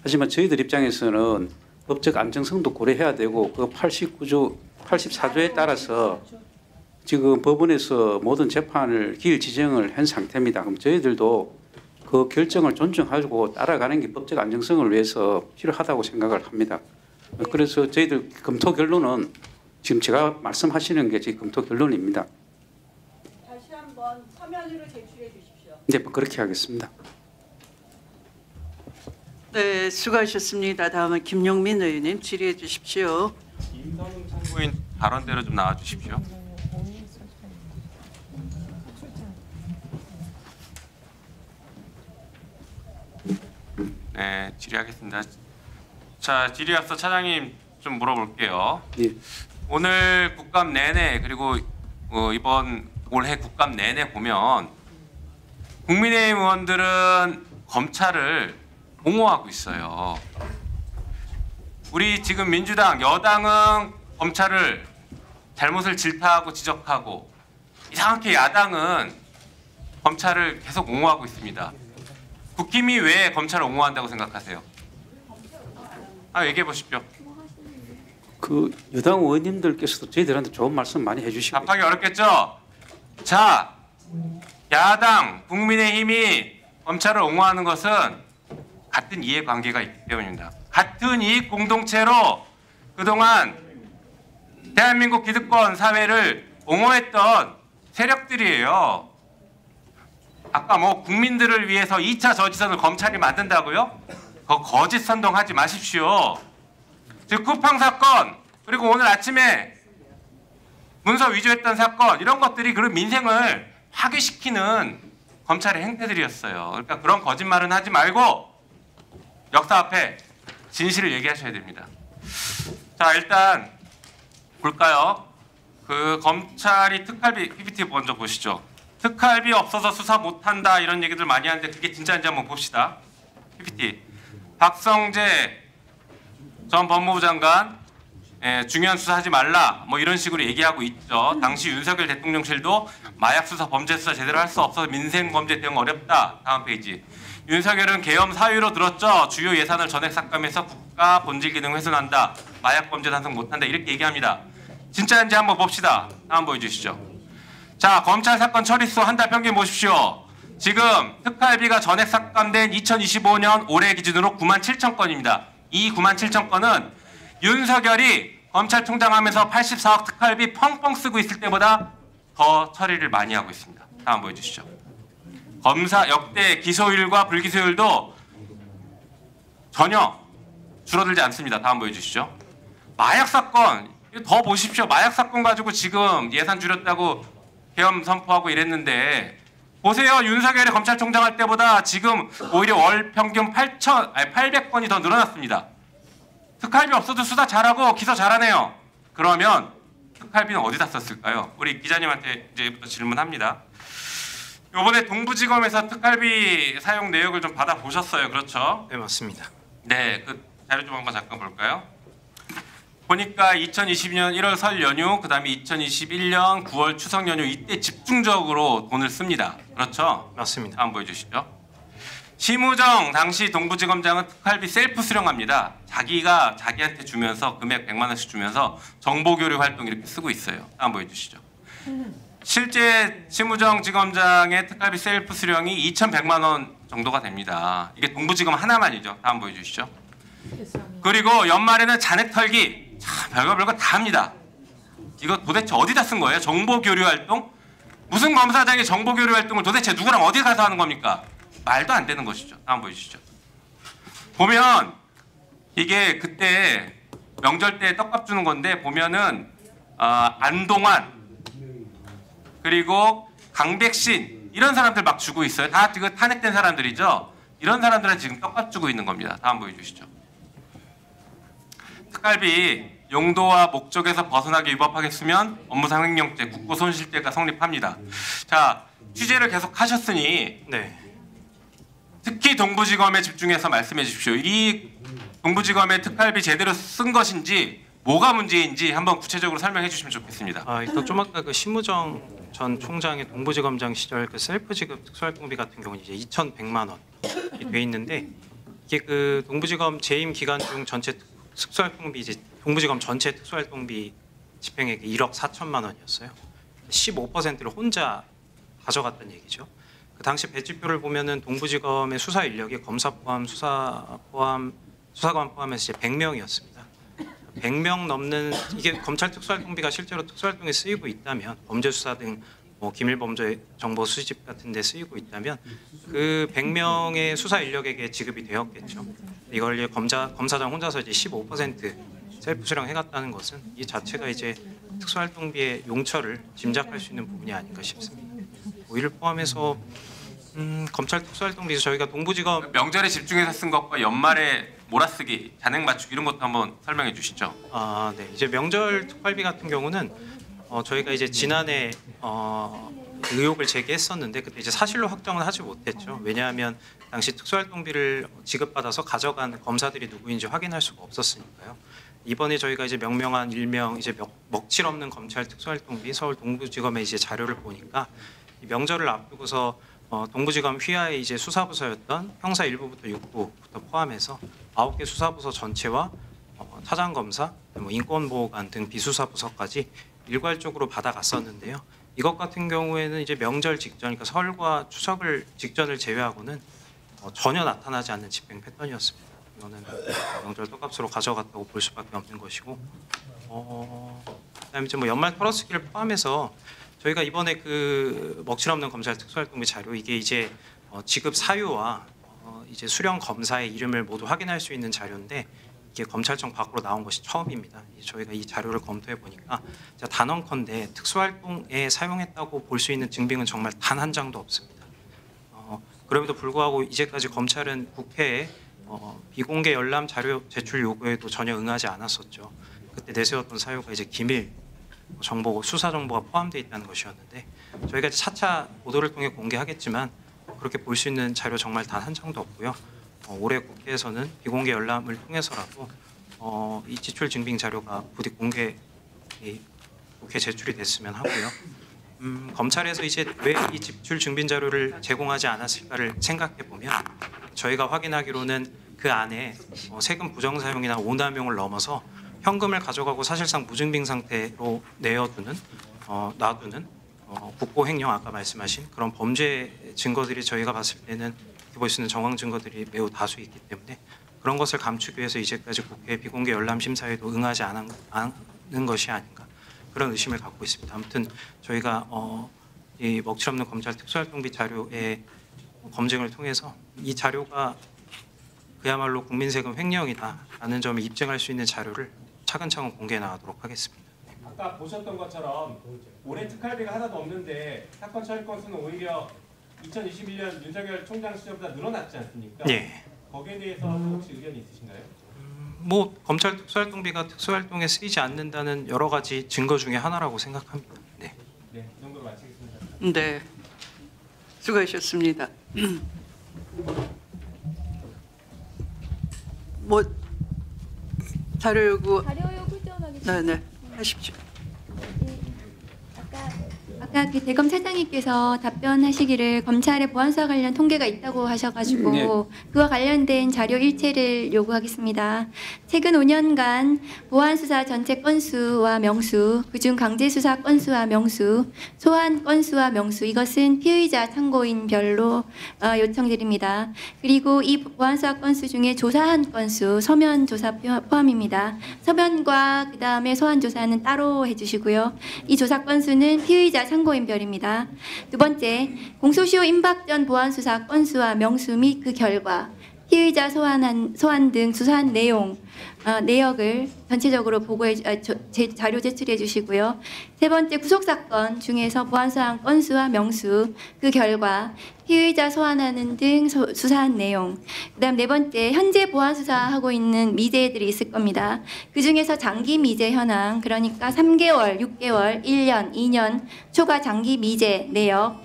하지만 저희들 입장에서는 법적 안정성도 고려해야 되고 그 84조에 따라서 지금 법원에서 모든 재판을 기일 지정을 한 상태입니다. 그럼 저희들도 그 결정을 존중하고 따라가는 게 법적 안정성을 위해서 필요하다고 생각을 합니다. 그래서 저희들 검토 결론은 지금 제가 말씀하시는 게 지금 검토 결론입니다. 다시 한번 서면으로 제출해 주십시오. 네, 그렇게 하겠습니다. 네, 수고하셨습니다. 다음은 김용민 의원님 질의해 주십시오. 임성훈 참고인 발언대로 좀 나와 주십시오. 네, 질의하겠습니다. 자, 질의 앞서 차장님 좀 물어볼게요. 예. 오늘 국감 내내 그리고 이번 올해 국감 내내 보면 국민의힘 의원들은 검찰을 옹호하고 있어요. 우리 지금 민주당 여당은 검찰을 잘못을 질타하고 지적하고 이상하게 야당은 검찰을 계속 옹호하고 있습니다. 국힘이 왜 검찰을 옹호한다고 생각하세요? 얘기해 보십시오. 그 여당 의원님들께서도 저희들한테 좋은 말씀 많이 해주시고 답하기 어렵겠죠? 자, 야당 국민의힘이 검찰을 옹호하는 것은 같은 이해관계가 있기 때문입니다. 같은 이익 공동체로 그동안 대한민국 기득권 사회를 옹호했던 세력들이에요. 아까 뭐 국민들을 위해서 2차 저지선을 검찰이 만든다고요? 그거 거짓 선동하지 마십시오. 즉 쿠팡 사건 그리고 오늘 아침에 문서 위조했던 사건 이런 것들이 그런 민생을 파괴시키는 검찰의 행태들이었어요. 그러니까 그런 거짓말은 하지 말고 역사 앞에 진실을 얘기하셔야 됩니다. 자, 일단 볼까요? 그 검찰이 특활비 PPT 먼저 보시죠. 특활비 없어서 수사 못한다 이런 얘기들 많이 하는데 그게 진짜인지 한번 봅시다. PPT. 박성재 전 법무부 장관 중요한 수사하지 말라 뭐 이런 식으로 얘기하고 있죠. 당시 윤석열 대통령실도 마약 수사 범죄 수사 제대로 할 수 없어서 민생 범죄 대응 어렵다. 다음 페이지. 윤석열은 계엄 사유로 들었죠. 주요 예산을 전액 삭감해서 국가 본질 기능 훼손한다. 마약 범죄 단속 못한다. 이렇게 얘기합니다. 진짜인지 한번 봅시다. 다음 보여주시죠. 자, 검찰 사건 처리수 한 달 평균 보십시오. 지금 특활비가 전액 삭감된 2025년 올해 기준으로 97,000건입니다. 이 97,000건은 윤석열이 검찰총장 하면서 84억 특활비 펑펑 쓰고 있을 때보다 더 처리를 많이 하고 있습니다. 다음 보여주시죠. 검사 역대 기소율과 불기소율도 전혀 줄어들지 않습니다. 다음 보여주시죠. 마약 사건 더 보십시오. 마약 사건 가지고 지금 예산 줄였다고 계엄 선포하고 이랬는데 보세요. 윤석열이 검찰총장 할 때보다 지금 오히려 월 평균 800건이 더 늘어났습니다. 특활비 없어도 수사 잘하고 기소 잘하네요. 그러면 특활비는 어디다 썼을까요? 우리 기자님한테 이제부터 질문합니다. 이번에 동부지검에서 특활비 사용 내역을 좀 받아보셨어요. 그렇죠? 네, 맞습니다. 네, 그 자료 좀 한번 잠깐 볼까요? 보니까 2022년 1월 설 연휴, 그 다음에 2021년 9월 추석 연휴 이때 집중적으로 돈을 씁니다. 그렇죠? 맞습니다. 한번 보여주시죠. 심우정 당시 동부지검장은 특활비 셀프 수령합니다. 자기가 자기한테 주면서 금액 100만 원씩 주면서 정보교류 활동 이렇게 쓰고 있어요. 한번 보여주시죠. 실제 심우정 지검장의 특활비 셀프 수령이 2,100만 원 정도가 됩니다. 이게 동부지검 하나만이죠. 다음 보여주시죠. 그리고 연말에는 잔액 털기. 참 별거 다 합니다. 이거 도대체 어디다 쓴 거예요? 정보 교류 활동? 무슨 검사장이 정보 교류 활동을 도대체 누구랑 어디 가서 하는 겁니까? 말도 안 되는 것이죠. 다음 보여주시죠. 보면 이게 그때 명절 때 떡밥 주는 건데 보면은 안동환 그리고 강백신 이런 사람들 막 주고 있어요. 다 지금 탄핵된 사람들이죠. 이런 사람들은 지금 떡밥 주고 있는 겁니다. 다음 보여주시죠. 특갈비 용도와 목적에서 벗어나게 위법하겠으면 업무상 횡령죄, 국고손실죄가 성립합니다. 자, 취재를 계속 하셨으니 특히 동부지검에 집중해서 말씀해 주십시오. 이 동부지검의 특갈비 제대로 쓴 것인지 뭐가 문제인지 한번 구체적으로 설명해 주시면 좋겠습니다. 일단 좀 아까 그 신무정 전 총장의 동부지검장 시절 그 셀프 지급 특수활동비 같은 경우는 이제 2,100만 원이 돼 있는데 이게 그 동부지검 재임 기간 중 전체 특수활동비 이제 동부지검 전체 특수활동비 집행액이 1억 4천만 원이었어요. 15%를 혼자 가져갔다는 얘기죠. 그 당시 배치표를 보면은 동부지검의 수사 인력이 검사 포함, 수사관 포함해서 이제 100명이었습니다. 100명 넘는 이게 검찰 특수활동비가 실제로 특수활동에 쓰이고 있다면 범죄 수사 등 뭐 기밀 범죄 정보 수집 같은 데 쓰이고 있다면 그 100명의 수사 인력에게 지급이 되었겠죠. 이걸 이제 검사장 혼자서 이제 15% 셀프 수령해 갔다는 것은 이 자체가 이제 특수활동비의 용처를 짐작할 수 있는 부분이 아닌가 싶습니다. 이를 포함해서 검찰 특수활동비 저희가 동부지검 명절에 집중해서 쓴 것과 연말에 몰아쓰기, 잔액 맞추기 이런 것도 한번 설명해 주시죠. 네. 이제 명절 특활비 같은 경우는 저희가 이제 지난해 의혹을 제기했었는데 그때 이제 사실로 확정은 하지 못했죠. 왜냐하면 당시 특수활동비를 지급받아서 가져간 검사들이 누구인지 확인할 수가 없었으니까요. 이번에 저희가 이제 명명한 일명 이제 먹칠 없는 검찰 특수활동비 서울 동부지검의 이제 자료를 보니까 이 명절을 앞두고서 동부지검 휘하의 이제 수사부서였던 형사 1부부터 6부부터 포함해서 9개 수사부서 전체와 차장검사, 뭐 인권보호관 등 비수사부서까지 일괄적으로 받아갔었는데요. 이것 같은 경우에는 이제 명절 직전, 그러니까 설과 추석을 직전을 제외하고는 전혀 나타나지 않는 집행 패턴이었습니다. 이거는 명절 떡값으로 가져갔다고 볼 수밖에 없는 것이고, 그다음에 이제 뭐 연말 털어쓰기를 포함해서 저희가 이번에 그 먹칠 없는 검찰 특수활동비 자료 이게 이제 지급 사유와 이제 수령 검사의 이름을 모두 확인할 수 있는 자료인데 이게 검찰청 밖으로 나온 것이 처음입니다. 저희가 이 자료를 검토해 보니까 단언컨대 특수활동에 사용했다고 볼 수 있는 증빙은 정말 단 한 장도 없습니다. 그럼에도 불구하고 이제까지 검찰은 국회에 비공개 열람 자료 제출 요구에도 전혀 응하지 않았었죠. 그때 내세웠던 사유가 이제 기밀 정보, 수사 정보가 포함되어 있다는 것이었는데 저희가 차차 보도를 통해 공개하겠지만 그렇게 볼 수 있는 자료 정말 단 한 장도 없고요. 올해 국회에서는 비공개 열람을 통해서라도 이 지출 증빙 자료가 부디 국회 제출이 됐으면 하고요. 검찰에서 이제 왜 이 지출 증빙 자료를 제공하지 않았을까를 생각해 보면 저희가 확인하기로는 그 안에 세금 부정 사용이나 오남용을 넘어서 현금을 가져가고 사실상 무증빙 상태로 놔두는 국고 횡령 아까 말씀하신 그런 범죄 증거들이 저희가 봤을 때는 볼 수 있는 정황 증거들이 매우 다수 있기 때문에 그런 것을 감추기 위해서 이제까지 국회 비공개 열람 심사에도 응하지 않은 것이 아닌가 그런 의심을 갖고 있습니다. 아무튼 저희가 이 먹칠 없는 검찰 특수활동비 자료의 검증을 통해서 이 자료가 그야말로 국민 세금 횡령이다라는 점을 입증할 수 있는 자료를 차근차근 공개해 나가도록 하겠습니다. 아까 보셨던 것처럼 올해 특활비가 하나도 없는데 사건 처리 건수는 오히려 2021년 윤석열 총장 시절보다 늘어났지 않습니까? 예. 거기에 대해서 혹시 의견이 있으신가요? 뭐 검찰 특수활동비가 특수활동에 쓰이지 않는다는 여러 가지 증거 중에 하나라고 생각합니다. 네. 네, 이 정도로 마치겠습니다. 네, 수고하셨습니다. 뭐 자료 요구. 좀 하겠습니다. 네네 하십시오. 아까 그 대검 차장님께서 답변하시기를 검찰의 보안수사 관련 통계가 있다고 하셔가지고 네. 그와 관련된 자료 일체를 요구하겠습니다. 최근 5년간 보안수사 전체 건수와 명수, 그중 강제수사 건수와 명수, 소환 건수와 명수, 이것은 피의자 참고인별로 요청드립니다. 그리고 이 보안수사 건수 중에 조사한 건수, 서면 조사 포함입니다. 서면과 그 다음에 소환 조사는 따로 해주시고요. 이 조사 건수는 피의자 참고인별입니다. 두 번째, 공소시효 임박 전 보안수사 건수와 명수 및 그 결과, 피의자 소환 등 수사한 내역을 전체적으로 자료 제출해 주시고요. 세 번째, 구속사건 중에서 보안수사한 건수와 명수, 그 결과, 피의자 소환하는 등 수사한 내용. 그다음 네 번째, 현재 보안수사하고 있는 미제들이 있을 겁니다. 그 중에서 장기 미제 현황, 그러니까 3개월, 6개월, 1년, 2년 초과 장기 미제 내역,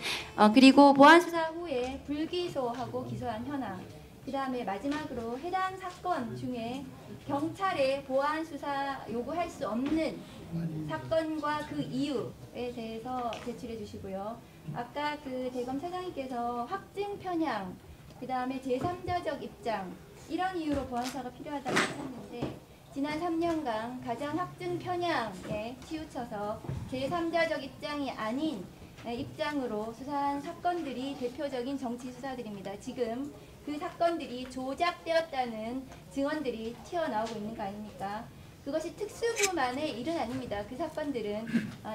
그리고 보안수사 후에 불기소하고 기소한 현황. 그 다음에 마지막으로 해당 사건 중에 경찰에 보안 수사 요구할 수 없는 사건과 그 이유에 대해서 제출해 주시고요. 아까 그 대검 차장님께서 확증 편향, 그 다음에 제3자적 입장, 이런 이유로 보안 수사가 필요하다고 하셨는데, 지난 3년간 가장 확증 편향에 치우쳐서 제3자적 입장이 아닌 입장으로 수사한 사건들이 대표적인 정치 수사들입니다. 지금 그 사건들이 조작되었다는 증언들이 튀어나오고 있는 거 아닙니까? 그것이 특수부만의 일은 아닙니다. 그 사건들은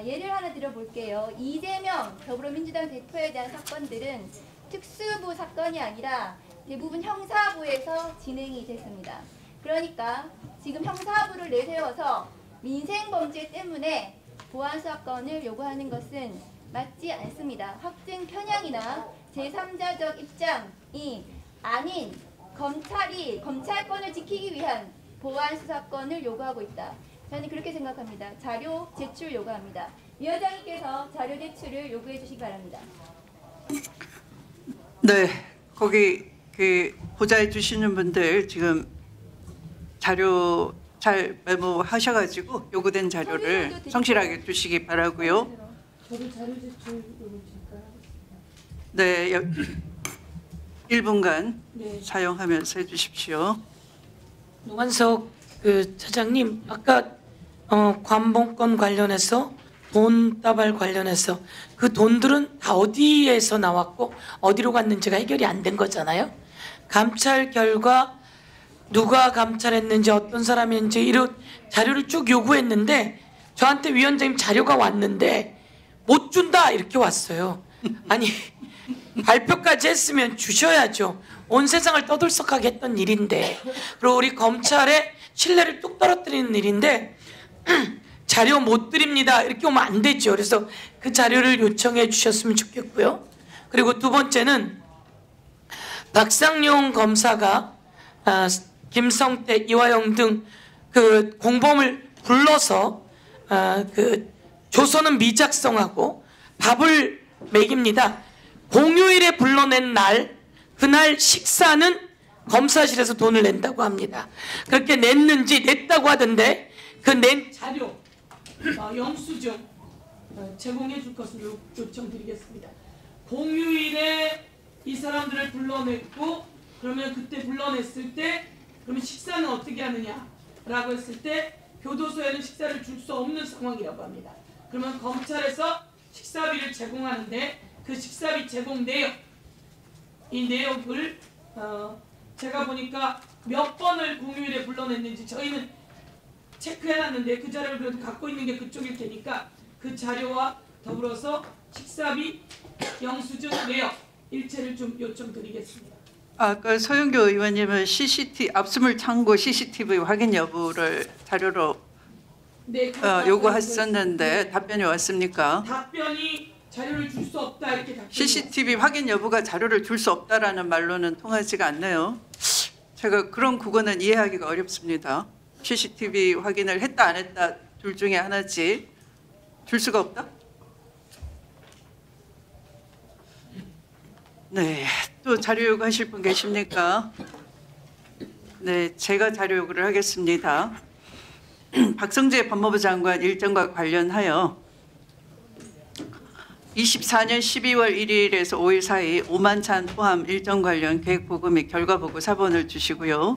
예를 하나 들어볼게요. 이재명 더불어민주당 대표에 대한 사건들은 특수부 사건이 아니라 대부분 형사부에서 진행이 됐습니다. 그러니까 지금 형사부를 내세워서 민생범죄 때문에 보안수사권을 요구하는 것은 맞지 않습니다. 확증 편향이나 제3자적 입장이 아닌 검찰이 검찰권을 지키기 위한 보안수사권을 요구하고 있다. 저는 그렇게 생각합니다. 자료 제출 요구합니다. 위원장님께서 자료 제출을 요구해 주시기 바랍니다. 네, 거기 그 보좌해 주시는 분들 지금 자료 잘 메모하셔가지고 요구된 자료를 성실하게 주시기 바라고요. 저도 자료 제출 요구 드릴까요? 네, 1분간 네. 사용하면서 해주십시오. 노관석 그 차장님, 아까 관봉권 관련해서 돈 다발 관련해서 그 돈들은 다 어디에서 나왔고 어디로 갔는지가 해결이 안 된 거잖아요. 감찰 결과 누가 감찰했는지 어떤 사람인지 이런 자료를 쭉 요구했는데 저한테 위원장님 자료가 왔는데 못 준다 이렇게 왔어요. 아니 발표까지 했으면 주셔야죠. 온 세상을 떠들썩하게 했던 일인데, 그리고 우리 검찰의 신뢰를 뚝 떨어뜨리는 일인데 자료 못 드립니다 이렇게 오면 안 되죠. 그래서 그 자료를 요청해 주셨으면 좋겠고요. 그리고 두 번째는 박상용 검사가 김성태, 이화영 등 그 공범을 불러서 그 조서는 미작성하고 밥을 먹입니다. 공휴일에 불러낸 날, 그날 식사는 검사실에서 돈을 낸다고 합니다. 그렇게 냈는지 냈다고 하던데 그 낸 자료 영수증 제공해 줄 것으로 요청드리겠습니다. 공휴일에 이 사람들을 불러냈고, 그러면 그때 불러냈을 때 그러면 식사는 어떻게 하느냐라고 했을 때 교도소에는 식사를 줄 수 없는 상황이라고 합니다. 그러면 검찰에서 식사비를 제공하는데 그 식사비 제공 내역, 이 내역을 제가 보니까 몇 번을 공휴일에 불러냈는지 저희는 체크해놨는데 그 자료를 그래도 갖고 있는 게 그쪽일 테니까 그 자료와 더불어서 식사비 영수증 내역 일체를 좀 요청드리겠습니다. 아까 서영교 의원님은 압수물 창고 CCTV 확인 여부를 자료로 네, 요구했었는데 답변이 왔습니까? 답변이 자료를 줄 수 없다 이렇게 답변이 CCTV 확인 여부가 자료를 줄 수 없다라는 말로는 통하지가 않네요. 제가 그런 구건은 이해하기가 어렵습니다. CCTV 확인을 했다 안 했다 둘 중에 하나지 줄 수가 없다? 네, 또 자료 요구하실 분 계십니까? 네, 제가 자료 요구를 하겠습니다. 박성재 법무부 장관 일정과 관련하여 24년 12월 1일에서 5일 사이 오만찬 포함 일정 관련 계획 보고 및 결과 보고 사본을 주시고요.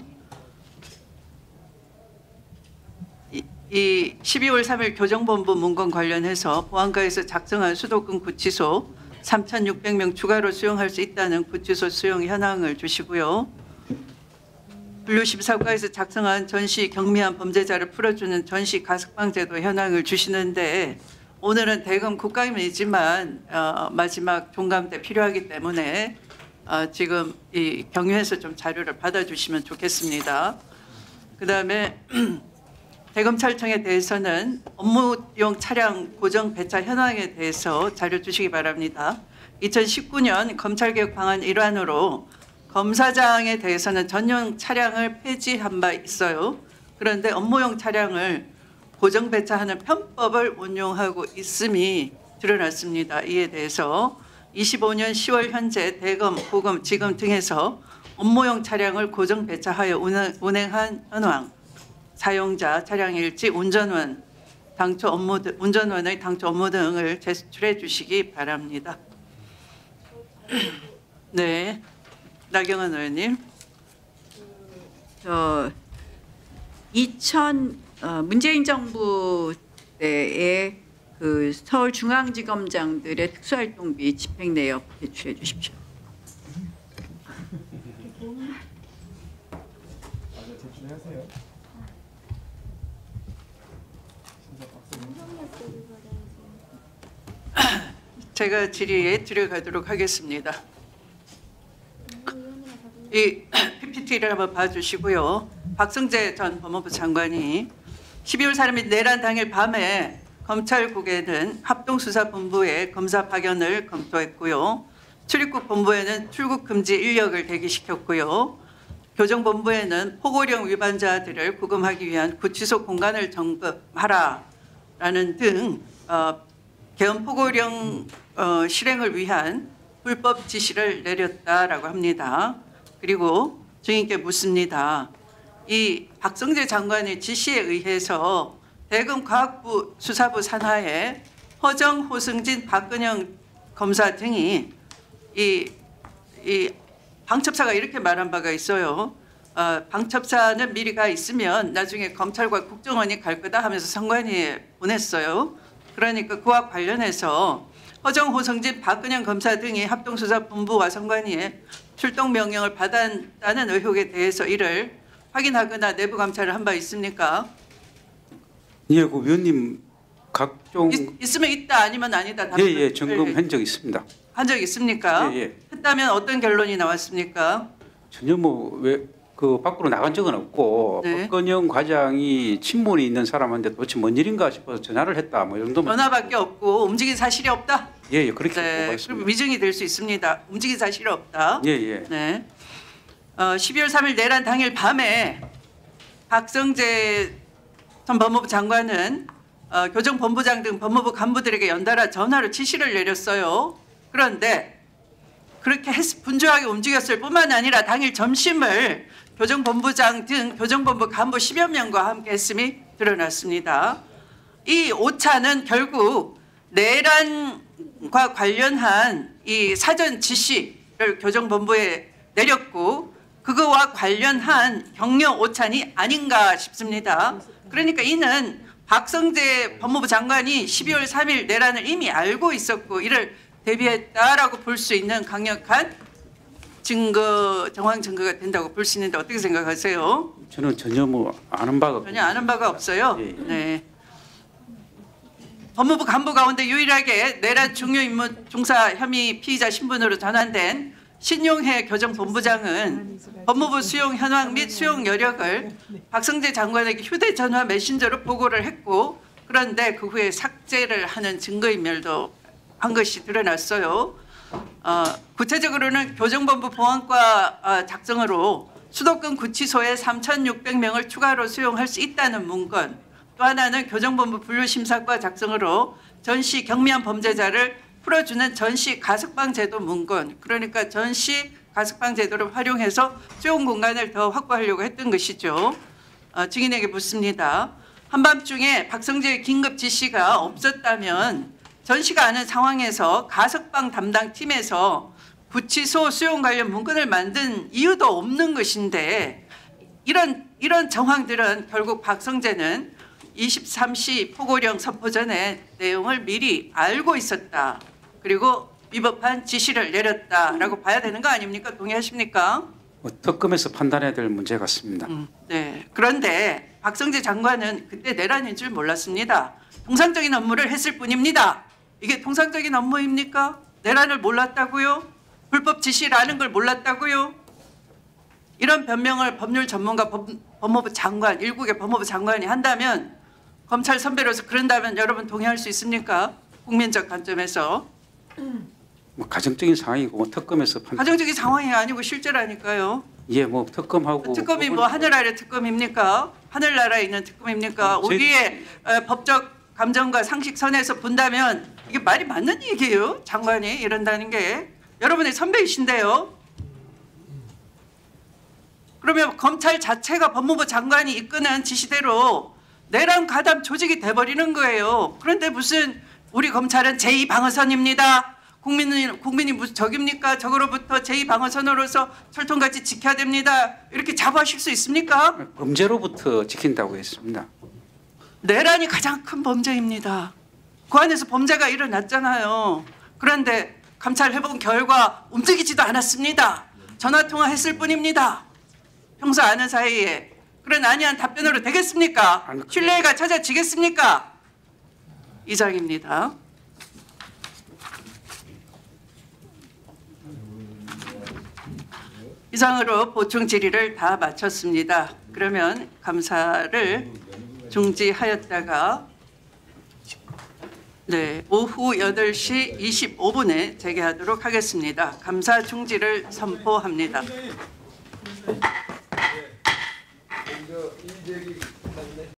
이 12월 3일 교정본부 문건 관련해서 보안과에서 작성한 수도권 구치소 3,600명 추가로 수용할 수 있다는 구치소 수용 현황을 주시고요. 분류심사과에서 작성한 전시 경미한 범죄자를 풀어주는 전시 가석방제도 현황을 주시는데 오늘은 대검 국감이지만 마지막 종감 때 필요하기 때문에 지금 이 경유해서 좀 자료를 받아주시면 좋겠습니다. 그다음에 대검찰청에 대해서는 업무용 차량 고정 배차 현황에 대해서 자료 주시기 바랍니다. 2019년 검찰개혁 방안 일환으로 검사장에 대해서는 전용 차량을 폐지한 바 있어요. 그런데 업무용 차량을 고정 배차하는 편법을 운용하고 있음이 드러났습니다. 이에 대해서 25년 10월 현재 대검, 고검, 지검 등에서 업무용 차량을 고정 배차하여 운행한 현황, 사용자, 차량 일지, 운전원, 운전원의 당초 업무 등을 제출해 주시기 바랍니다. 네, 나경원 의원님. 문재인 정부 때의 그 서울중앙지검장들의 특수활동비 집행 내역 제출해 주십시오. 제가 질의에 들어가도록 하겠습니다. 이 PPT를 한번 봐주시고요. 박성재 전 법무부 장관이 12월 3일 내란 당일 밤에 검찰국에는 합동수사본부에 검사 파견을 검토했고요. 출입국 본부에는 출국 금지 인력을 대기시켰고요. 교정본부에는 포고령 위반자들을 구금하기 위한 구치소 공간을 점검하라라는 등 개헌 포고령 실행을 위한 불법 지시를 내렸다라고 합니다. 그리고 증인께 묻습니다. 이 박성재 장관의 지시에 의해서 대검 과학부 수사부 산하에 허정, 호승진, 박근영 검사 등이 이 방첩사가 이렇게 말한 바가 있어요. 방첩사는 미리 가 있으면 나중에 검찰과 국정원이 갈 거다 하면서 선관위에 보냈어요. 그러니까 그와 관련해서 허정, 호승진, 박근영 검사 등이 합동수사본부와 선관위에 출동 명령을 받았다는 의혹에 대해서 이를 확인하거나 내부 감찰을 한 바 있습니까? 예, 그 위원님 각종 있으면 있다 아니면 아니다. 예, 점검한 적 있습니다. 한 적 있습니까? 예. 했다면 어떤 결론이 나왔습니까? 전혀 그 밖으로 나간 적은 없고 네. 박건영 과장이 친문이 있는 사람한테 도대체 뭔 일인가 싶어서 전화를 했다. 뭐 이 정도면 전화밖에 없고 움직인 사실이 없다. 예, 그렇게 네, 보고 있습니다. 그럼 위증이 될 수 있습니다. 움직인 사실이 없다. 예. 네. 12월 3일 내란 당일 밤에 박성재 전 법무부 장관은 교정본부장 등 법무부 간부들에게 연달아 전화로 지시를 내렸어요. 그런데 그렇게 분주하게 움직였을 뿐만 아니라 당일 점심을 교정본부장 등 교정본부 간부 10여 명과 함께 했음이 드러났습니다. 이 오차는 결국 내란과 관련한 이 사전 지시를 교정본부에 내렸고 그거와 관련한 경력 오찬이 아닌가 싶습니다. 그러니까 이는 박성재 법무부 장관이 12월 3일 내란을 이미 알고 있었고 이를 대비했다라고 볼 수 있는 강력한 정황 증거가 된다고 볼 수 있는데 어떻게 생각하세요? 저는 전혀 아는 바가 전혀 아는 바가 없어요. 네. 법무부 간부 가운데 유일하게 내란 중요 임무 중사 혐의 피의자 신분으로 전환된 신용해 교정본부장은 법무부 수용 현황 및 수용 여력을 박성재 장관에게 휴대전화 메신저로 보고를 했고 그런데 그 후에 삭제를 하는 증거인멸도 한 것이 드러났어요. 구체적으로는 교정본부 보안과 작성으로 수도권 구치소에 3,600명을 추가로 수용할 수 있다는 문건, 또 하나는 교정본부 분류심사과 작성으로 전시 경미한 범죄자를 풀어주는 전시 가석방 제도 문건, 그러니까 전시 가석방 제도를 활용해서 수용 공간을 더 확보하려고 했던 것이죠. 증인에게 묻습니다. 한밤중에 박성재의 긴급 지시가 없었다면 전시가 않은 상황에서 가석방 담당 팀에서 구치소 수용 관련 문건을 만든 이유도 없는 것인데 이런 정황들은 결국 박성재는 23시 포고령 선포 전에 내용을 미리 알고 있었다. 그리고 위법한 지시를 내렸다라고 봐야 되는 거 아닙니까? 동의하십니까? 특검에서 판단해야 될 문제 같습니다. 네. 그런데 박성재 장관은 그때 내란인 줄 몰랐습니다. 통상적인 업무를 했을 뿐입니다. 이게 통상적인 업무입니까? 내란을 몰랐다고요? 불법 지시라는 걸 몰랐다고요? 이런 변명을 법률 전문가 법무부 장관, 일국의 법무부 장관이 한다면 검찰 선배로서 그런다면 여러분 동의할 수 있습니까? 국민적 관점에서. 뭐 가정적인 상황이고 뭐 특검에서 판단. 가정적인 상황이 아니고 실제라니까요. 예, 뭐 특검하고 특검이 뭐 하늘 아래 특검입니까? 하늘나라에 있는 특검입니까? 우리의 법적 감정과 상식선에서 본다면 이게 말이 맞는 얘기예요. 장관이 이런다는 게. 여러분의 선배이신데요. 그러면 검찰 자체가 법무부 장관이 이끄는 지시대로 내란 가담 조직이 돼버리는 거예요. 그런데 무슨 우리 검찰은 제2방어선입니다. 국민이 무슨 적입니까? 적으로부터 제2방어선으로서 철통같이 지켜야 됩니다. 이렇게 자부하실 수 있습니까? 범죄로부터 지킨다고 했습니다. 내란이 가장 큰 범죄입니다. 그 안에서 범죄가 일어났잖아요. 그런데 감찰해본 결과 움직이지도 않았습니다. 전화통화했을 뿐입니다. 평소 아는 사이에. 그런 아니한 답변으로 되겠습니까? 신뢰가 찾아지겠습니까? 이상입니다. 이상으로 보충 질의를 다 마쳤습니다. 그러면 감사를 중지하였다가 오후 8시 25분에 재개하도록 하겠습니다. 감사 중지를 선포합니다.